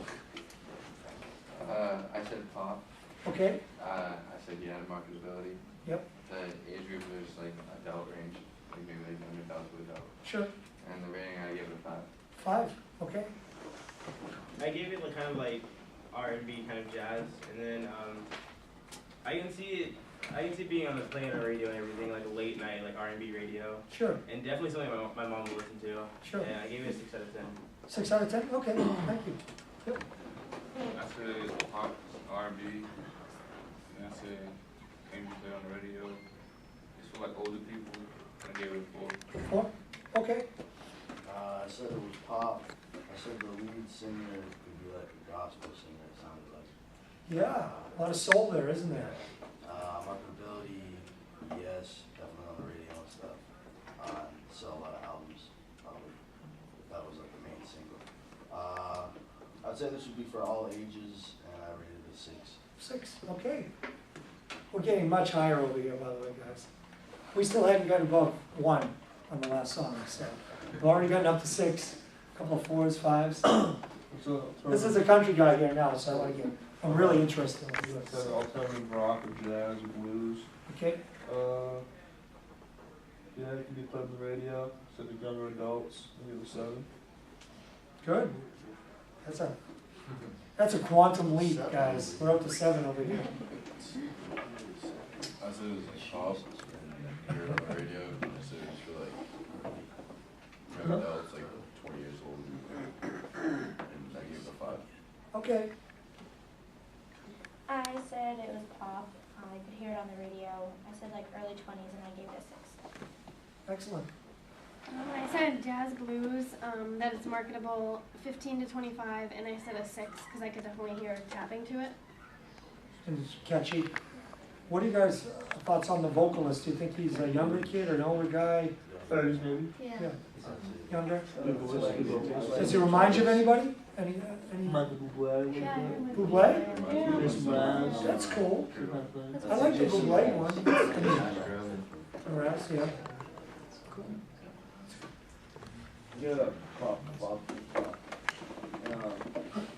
I said pop. Okay. I said he had marketability. Yep. The age group was like adult range, like maybe like young adult to adult. Sure. And the rating, I gave it a 5. 5. Okay. I gave it like kind of like R&B kind of jazz, and then I can see it being on the playing on the radio and everything, like a late night like R&B radio. Sure. And definitely something my mom would listen to. Sure. And I gave it a 6 out of 10. 6 out of 10? Okay, thank you. Yep. I said pop, R&B, and I said came to play on the radio. It's for like older people. I gave it a 4. 4? Okay. I said it was pop. I said the lead singer could be like a gospel singer, it sounded like. Yeah, a lot of soul there, isn't there? Marketability, yes, definitely on the radio and stuff. Sell a lot of albums. That was like the main single. I'd say this would be for all ages, and I rated it a 6. 6, okay. We're getting much higher over here, by the way, guys. We still haven't gotten above 1 on the last song, so we've already gotten up to 6, a couple of 4s, 5s. This is a country guy here now, so I like it. I'm really interested in what he looks. Said alternative rock or jazz or blues. Okay. Yeah, it can be played on the radio. Said the younger adults, I give it a 7. Good. That's a quantum leap, guys. We're up to 7 over here. I said it was like pop, and you're on the radio, and I said it was for like young adults, like 20 years old, and I gave it a 5. Okay. I said it was pop. I could hear it on the radio. I said like early 20s and I gave it a 6. Excellent. I said jazz blues, that it's marketable 15 to 25, and I said a 6 because I could definitely hear tapping to it. And it's catchy. What are you guys' thoughts on the vocalist? Do you think he's a younger kid or an older guy? 30s maybe. Yeah. Younger? Good voice, good vocals. Does he remind you of anybody? Any Michael Bublé. Yeah. Bublé? Chris Brown. That's cool. I like the Bublé one. Alright, yeah. Yeah, pop.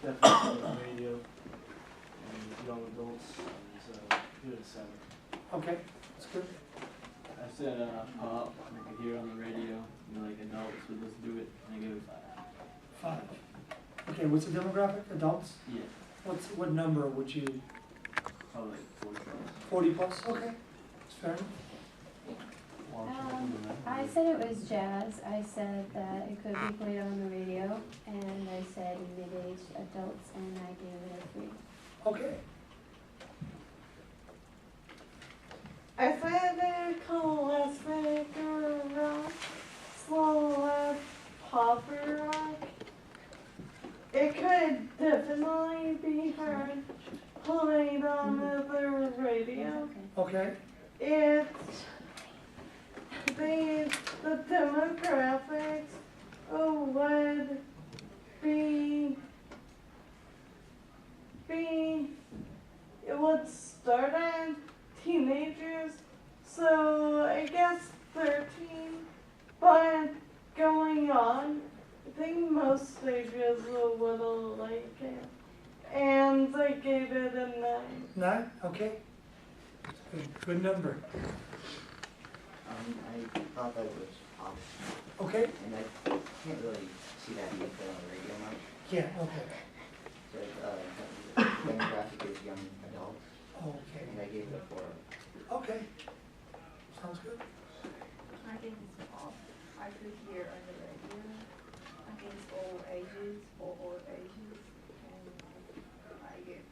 Definitely on the radio and young adults. Give it a 7. Okay, that's good. I said pop. I could hear it on the radio. You know, like adults would listen to it, and I gave it a 5. 5. Okay, what's the demographic? Adults? Yeah. What number would you? Probably like 40 plus? Okay, that's fair enough. I said it was jazz. I said that it could be played on the radio, and I said mid-aged adults, and I gave it a 3. Okay. I said a classic rock, slow pop rock. It could definitely be heard played on the radio. Okay. It's the demographics would be it would start at teenagers, so I guess 13, but going on, I think most stages will like it, and I gave it a 9. 9? Okay. Good number. I thought that was pop. Okay. And I can't really see that being played on the radio much. Yeah, okay. So, demographic is young adults. Okay. And I gave it a 4. Okay. Sounds good. I think it's pop. I could hear on the radio. I think it's all ages, and I gave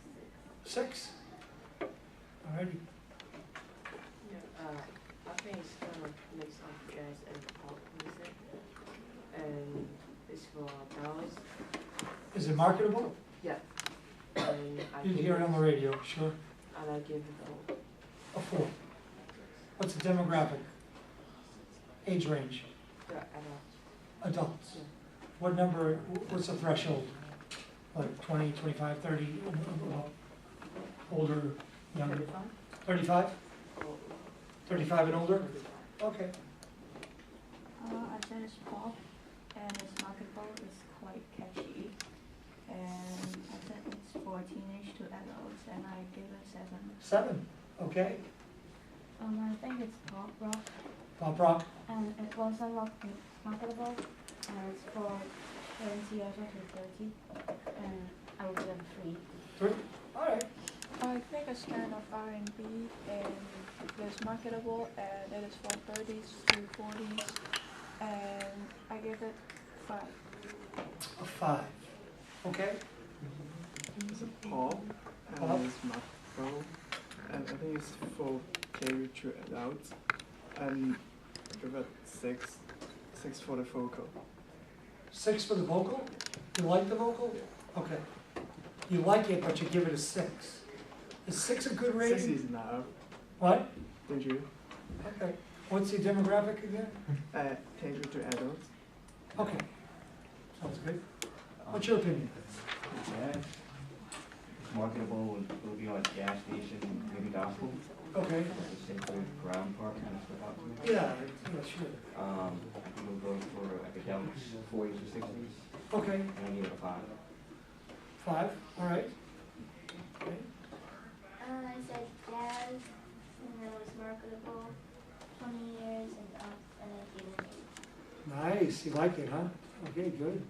6. 6. Alrighty. I think it's mix of jazz and pop music. And it's for adults. Is it marketable? Yeah. And I You'd give hear it on the radio, sure. And I give it A 4. What's the demographic? Age range? Adults. What number, what's the threshold? Like 20, 25, 30, older, younger? 35? 35 and older? Okay. I said it's pop and it's marketable, it's quite catchy. And I said it's for teenage to adults and I give it 7. 7, okay. I think it's pop rock. Pop rock? And it also marketable. And it's for 20 years old to 30. And I will give them 3. 3? Alright. I think it's kind of R&B and it's marketable and it is for 30s to 40s and I give it 5. A 5. Okay. It's a pop Pop. and it's marketable, and I think it's for cater to adults, and I give it 6. 6 for the vocal. 6 for the vocal? You like the vocal? Okay. You like it, but you give it a 6. Is 6 a good rating? 6 is enough. What? Thank you. Okay. What's the demographic again? Cater to adults. Okay. Sounds good. What's your opinion? Jazz. It's marketable, will be on a gas station, maybe gospel. Okay. The simple ground part kind of stuff out to me. Yeah, sure. I think we'll go for academics, 40s or 60s. Okay. And I need a 5. 5, all right. Okay. I said jazz, and it was marketable, 20 years and up, and I gave it 8. Nice, you like it, huh? Okay, good.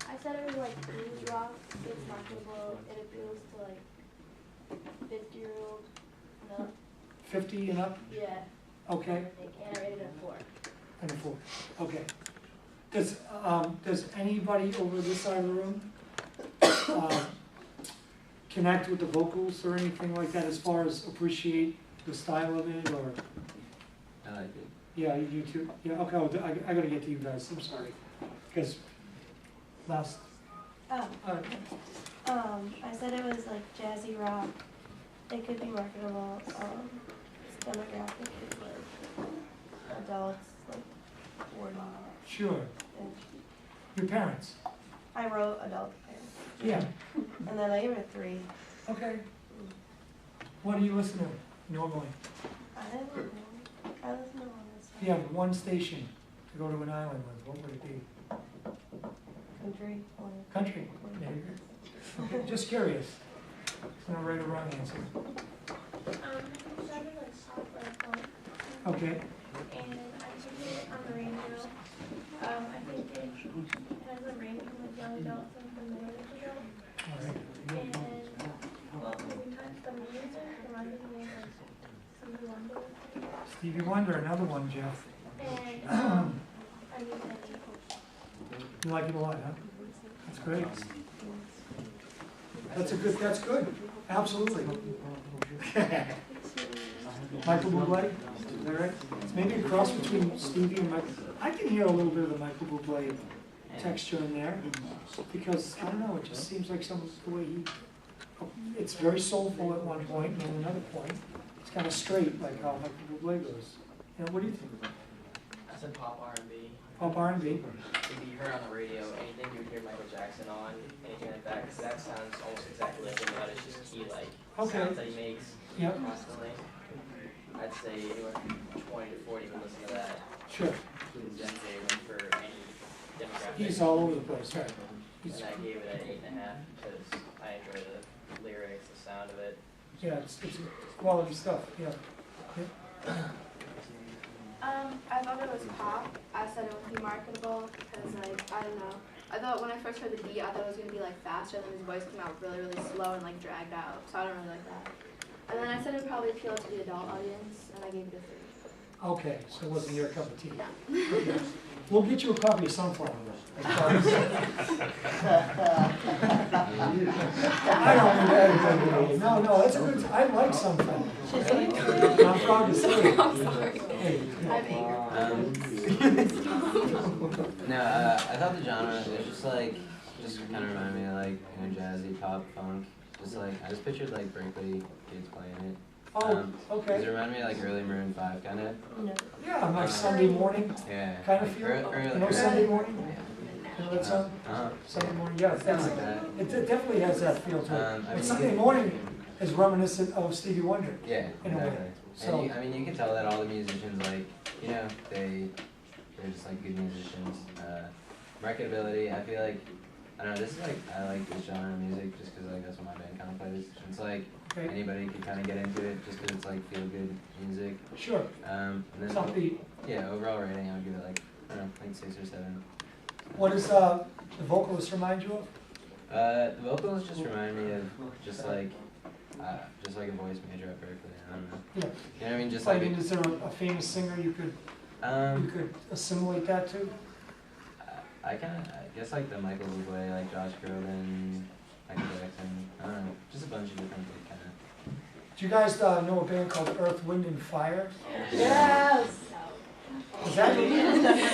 I said it was like blues rock, it's marketable, it appeals to like 50-year-old, no? 50 and up? Yeah. Okay. And I rated it a 4. And a 4. Okay. Does anybody over this side of the room connect with the vocals or anything like that as far as appreciate the style of it or? I like it. Yeah, you do too? Yeah, okay, I gotta get to you guys, I'm sorry. Because last, Oh, alright, I said it was like jazzy rock. It could be marketable. Demographic is like adults, like 40. sure. Your parents? I wrote adult parents. Yeah. And then I gave it a 3. Okay. What do you listen to normally? I don't know. I listen to all this stuff. If you have one station to go to an island with, what would it be? Country. Country? Yeah, okay, just curious. It's not a right or wrong answer. It sounded like soft or punk. Okay. And I took it on the radio. I think it has a range from like young adults and from middle-aged adults. All right. And, well, every time the music reminded me of like Stevie Wonder. Stevie Wonder, another one, Jeff. And, I mean, You like it a lot, huh? That's great. That's good. Absolutely. Michael Bublé, is that right? It's maybe a cross between Stevie and Michael. I can hear a little bit of the Michael Bublé texture in there because, I don't know, it just seems like some of the way it's very soulful at one point, and then another point, it's kind of straight, like how Michael Bublé goes. You know, what do you think? I said pop R&B. Pop R&B? If you heard on the radio, anything you would hear Michael Jackson on, anything like that, because that sounds almost exactly like him, but it's just key-like sounds that he makes constantly. I'd say anywhere from 20 to 40 would listen to that. Sure. Then they went for any demographic. He's all over the place, right? And I gave it an 8.5 because I enjoy the lyrics, the sound of it. Yeah, it's quality stuff, yeah. I thought it was pop. I said it would be marketable because, like, I don't know. I thought when I first heard the beat, I thought it was going to be, like, faster, and then his voice came out really, really slow and, like, dragged out. So I don't really like that. And then I said it would probably appeal to the adult audience, and I gave it a 3. Okay, so it wasn't your cup of tea. Yeah. Okay. We'll get you a copy of Sunflower. I don't mean that. No, that's a good, I like Sunflower. I'm proud to say. I'm sorry. Hey. No, I thought the genre was just like, just kind of reminded me of like, you know, jazzy, pop, funk. Just like, I just pictured like Berkeley kids playing it. Oh, okay. Does it remind me of like early Maroon 5 kind of? Yeah, like Sunday morning Yeah. kind of like feel. early, You know Sunday morning? Yeah. You know that song? Sunday morning, yeah, Something that's, like that. it definitely has that feel to it. I But mean, Sunday you morning is reminiscent of Stevie Wonder. Yeah, in a way. exactly. So, And you, I mean, you can tell that all the musicians, like, you know, they're just like good musicians. Marketability, I feel like, I don't know, this is like, I like this genre of music just because like that's what my band kind of plays. It's like anybody can kind of get into it just because it's like feel good music. Sure. And then, Upbeat. yeah, overall rating, I would give it like, I don't know, like 6 or 7. what does the vocalist remind you of? The vocals just remind me of just like a voice major at Berkeley. I don't know. Yeah. You know what I mean? Just I like mean, is there a famous singer you could assimilate that to? I guess like the Michael Bublé, like Josh Groban, Michael Jackson. I don't know, just a bunch of different like kind of. Do you guys know a band called Earth, Wind and Fire? Yes. Is that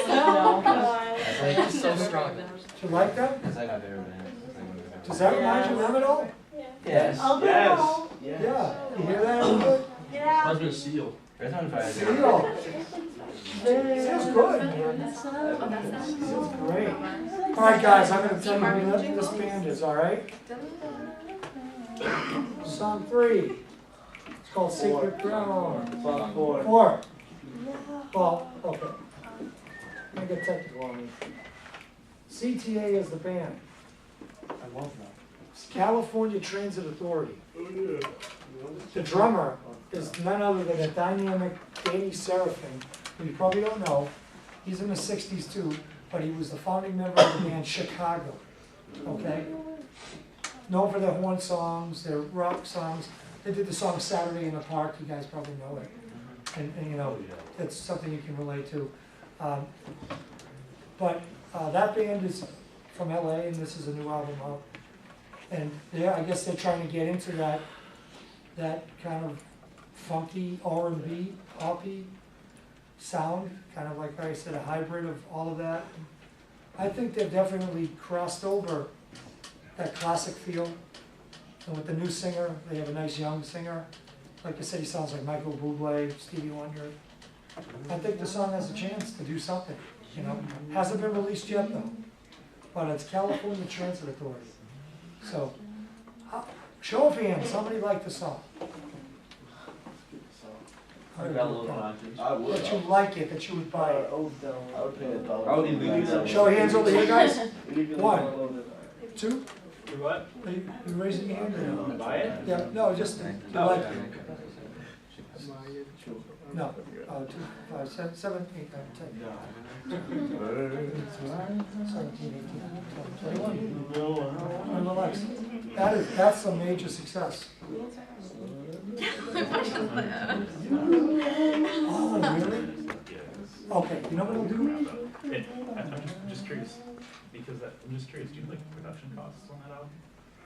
No. That's like so strong. Do you like them? That's like my favorite band. That's like one of my favorite Does that remind you of them at all? Yes. I'll be Yes. home. Yeah. You hear that? Everybody? Yeah. Husband Seal. Earth on Fire. Seal. Feels good. Feels great. All right, guys, I'm going to tell you who this band is, all right? Song 3. It's called Secret Ground. Song 4. 4. Well, okay. I'm going to get technical on me. CTA is the band. I love that. It's California Transit Authority. The drummer is none other than a dynamic Danny Seraphin, who you probably don't know. He's in the 60s too, but he was the founding member of the band Chicago. Okay? Known for their horn songs, their rock songs. They did the song Saturday in the Park, you guys probably know it. And you know, it's something you can relate to. But that band is from LA, and this is a new album out. And I guess they're trying to get into that kind of funky R&B, poppy sound, kind of like I said, a hybrid of all of that. I think they've definitely crossed over that classic feel. And with the new singer, they have a nice young singer. Like I said, he sounds like Michael Bublé, Stevie Wonder. I think the song has a chance to do something, you know. Hasn't been released yet though, but it's California Transit Authority. So, show of hands, somebody liked the song. I got a little conscious. I would. That you like it, that you would buy it. I would pay $1. I would even do that. Show of hands over here, guys. Illegally 1, downloaded. 2. For what? Are you raising your hand or no? Buy it? Yeah, no, just, you like it. No, 2, 5, 6, 7, 8, 9, 10. 17, 18, 20, 21. And relax. That's a major success. Oh, really? Okay, you know what we'll do? I'm just curious, because I'm just curious, do you like production costs on that album?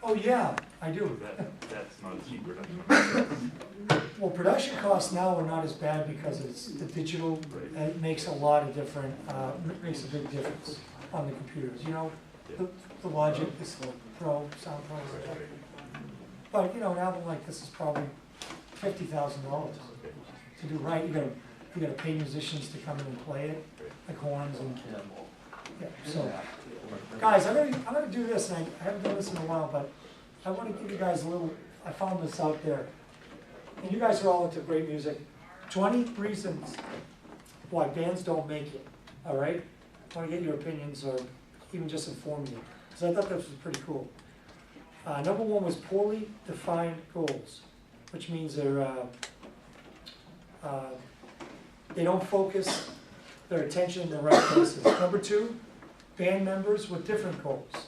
Oh, yeah, I do. That's not a cheap production. Well, production costs now are not as bad because it's the digital, it makes a lot of different, makes a big difference on the computers, you know? The Logic, this Pro, Sound Pro. But, you know, an album like this is probably $50,000 to do right. You gotta pay musicians to come in and play it, like horns and, yeah, so. Guys, I'm gonna do this, and I haven't done this in a while, but I wanna give you guys a little, I found this out there. And you guys are all into great music. 20 reasons why bands don't make it, all right? I wanna get your opinions or even just inform you, because I thought this was pretty cool. Number 1 was poorly defined goals, which means they don't focus their attention in the right places. Number 2, band members with different goals.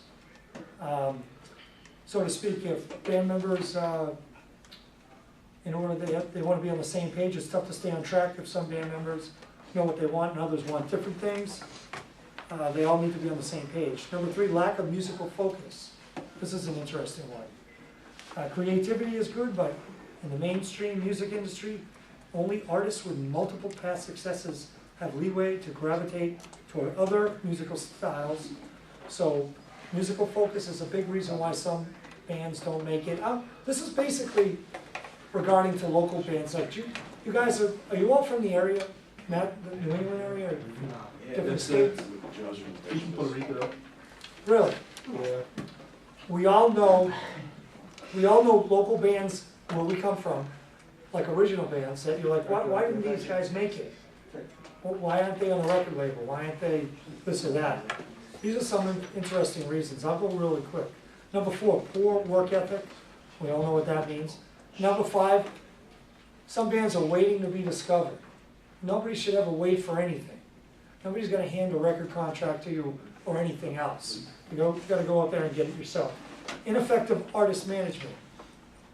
So to speak, if band members, in order they want to be on the same page, it's tough to stay on track if some band members know what they want and others want different things. They all need to be on the same page. Number 3, lack of musical focus. This is an interesting one. Creativity is good, but in the mainstream music industry, Only artists with multiple past successes have leeway to gravitate toward other musical styles. So musical focus is a big reason why some bands don't make it. This is basically regarding to local bands. Like you guys are you all from the area? Matt, the New England area, or different states? He's from Puerto Rico. Really? Yeah. We all know local bands where we come from, like original bands, that you're like, why didn't these guys make it? Why aren't they on a record label? Why aren't they this or that? These are some interesting reasons. I'll go really quick. Number 4, poor work ethic. We all know what that means. Number 5, some bands are waiting to be discovered. Nobody should ever wait for anything. Nobody's going to hand a record contract to you or anything else. You've got to go out there and get it yourself. Ineffective artist management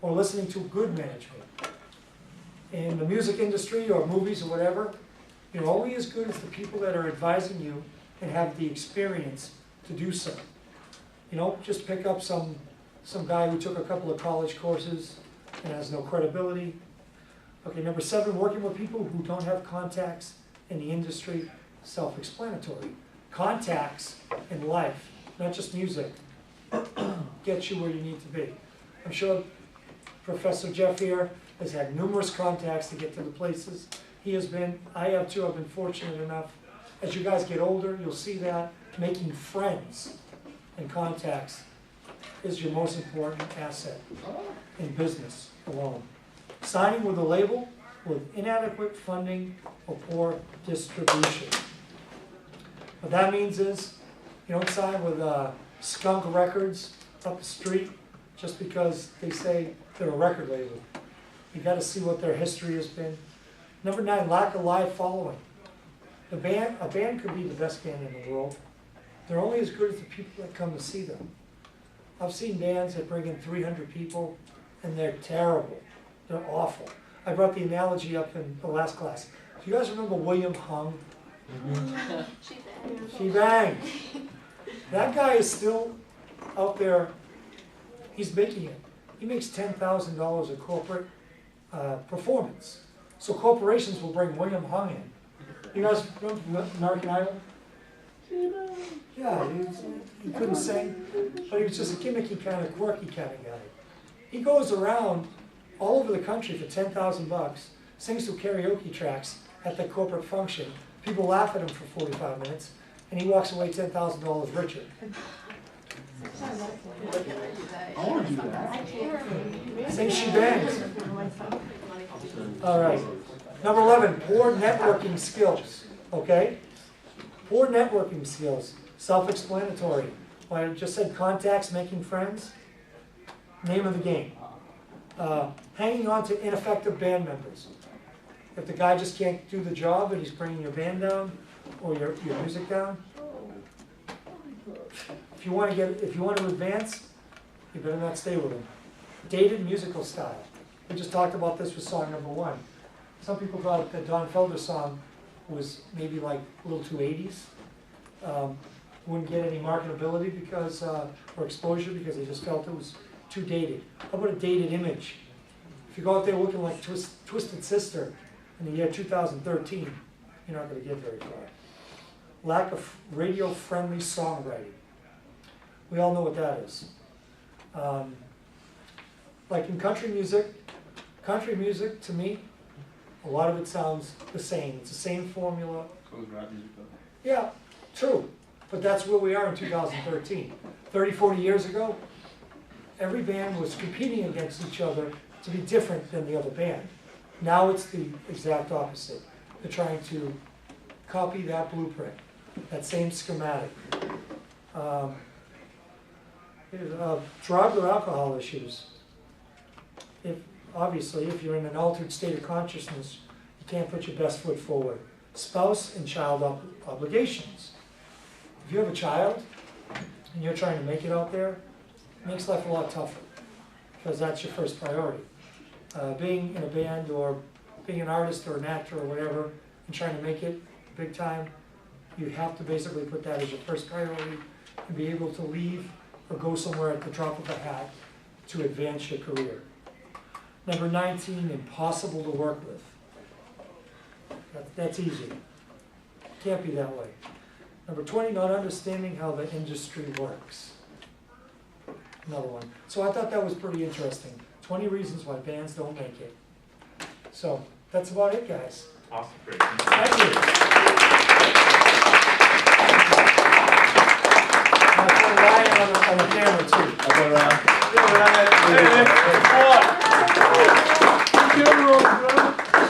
or listening to good management. In the music industry or movies or whatever, you're only as good as the people that are advising you and have the experience to do so. You know, just pick up some guy who took a couple of college courses and has no credibility. Okay, number 7, working with people who don't have contacts in the industry, self-explanatory. Contacts in life, not just music, get you where you need to be. I'm sure Professor Jeff here has had numerous contacts to get to the places he has been. I have too. I've been fortunate enough. As you guys get older, you'll see that making friends and contacts is your most important asset in business alone. Signing with a label with inadequate funding or poor distribution. What that means is you don't sign with Skunk Records up the street just because they say they're a record label. You got to see what their history has been. Number 9, lack of live following. A band could be the best band in the world. They're only as good as the people that come to see them. I've seen bands that bring in 300 people, and they're terrible. They're awful. I brought the analogy up in the last class. Do you guys remember William Hung? She Bang. That guy is still out there. He's making it. He makes $10,000 a corporate performance. So corporations will bring William Hung in. You guys remember American Idol? Yeah, he couldn't sing, but he was just a gimmicky kind of quirky kind of guy. He goes around all over the country for $10,000, sings to karaoke tracks at the corporate function. People laugh at him for 45 minutes, and he walks away $10,000 richer. I want to do that. Sing She Bangs. All right. Number 11, poor networking skills. Okay? Poor networking skills. Self-explanatory. Well, I just said contacts, making friends. Name of the game. Hanging on to ineffective band members. If the guy just can't do the job and he's bringing your band down or your music down, if you want to advance, you better not stay with him. Dated musical style. We just talked about this with song number 1. Some people thought that Don Felder's song was maybe like a little too 80s. Wouldn't get any marketability because, or exposure because they just felt it was too dated. How about a dated image? If you go out there looking like Twisted Sister in the year 2013, you're not going to get very far. Lack of radio-friendly songwriting. We all know what that is. Like in country music to me, a lot of it sounds the same. It's the same formula. So is rap music though. Yeah, true. But that's where we are in 2013. 30, 40 years ago, every band was competing against each other to be different than the other band. Now it's the exact opposite. They're trying to copy that blueprint, that same schematic. Drug or alcohol issues. Obviously, if you're in an altered state of consciousness, you can't put your best foot forward. Spouse and child obligations. If you have a child and you're trying to make it out there, it makes life a lot tougher because that's your first priority. Being in a band or being an artist or an actor or whatever and trying to make it big time, you have to basically put that as your first priority and be able to leave or go somewhere at the drop of a hat to advance your career. Number 19, impossible to work with. That's easy. Can't be that way. Number 20, not understanding how the industry works. Another one. So I thought that was pretty interesting. 20 reasons why bands don't make it. So that's about it, guys. Awesome, great. Thank you. I put Ryan on the camera too. I put Ryan.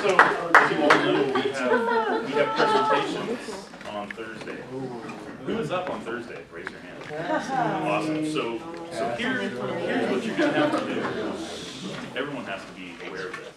So, as you all know, we have presentations on Thursday. Who is up on Thursday? Raise your hand. Awesome. So here's what you're gonna have to do. Everyone has to be aware of this.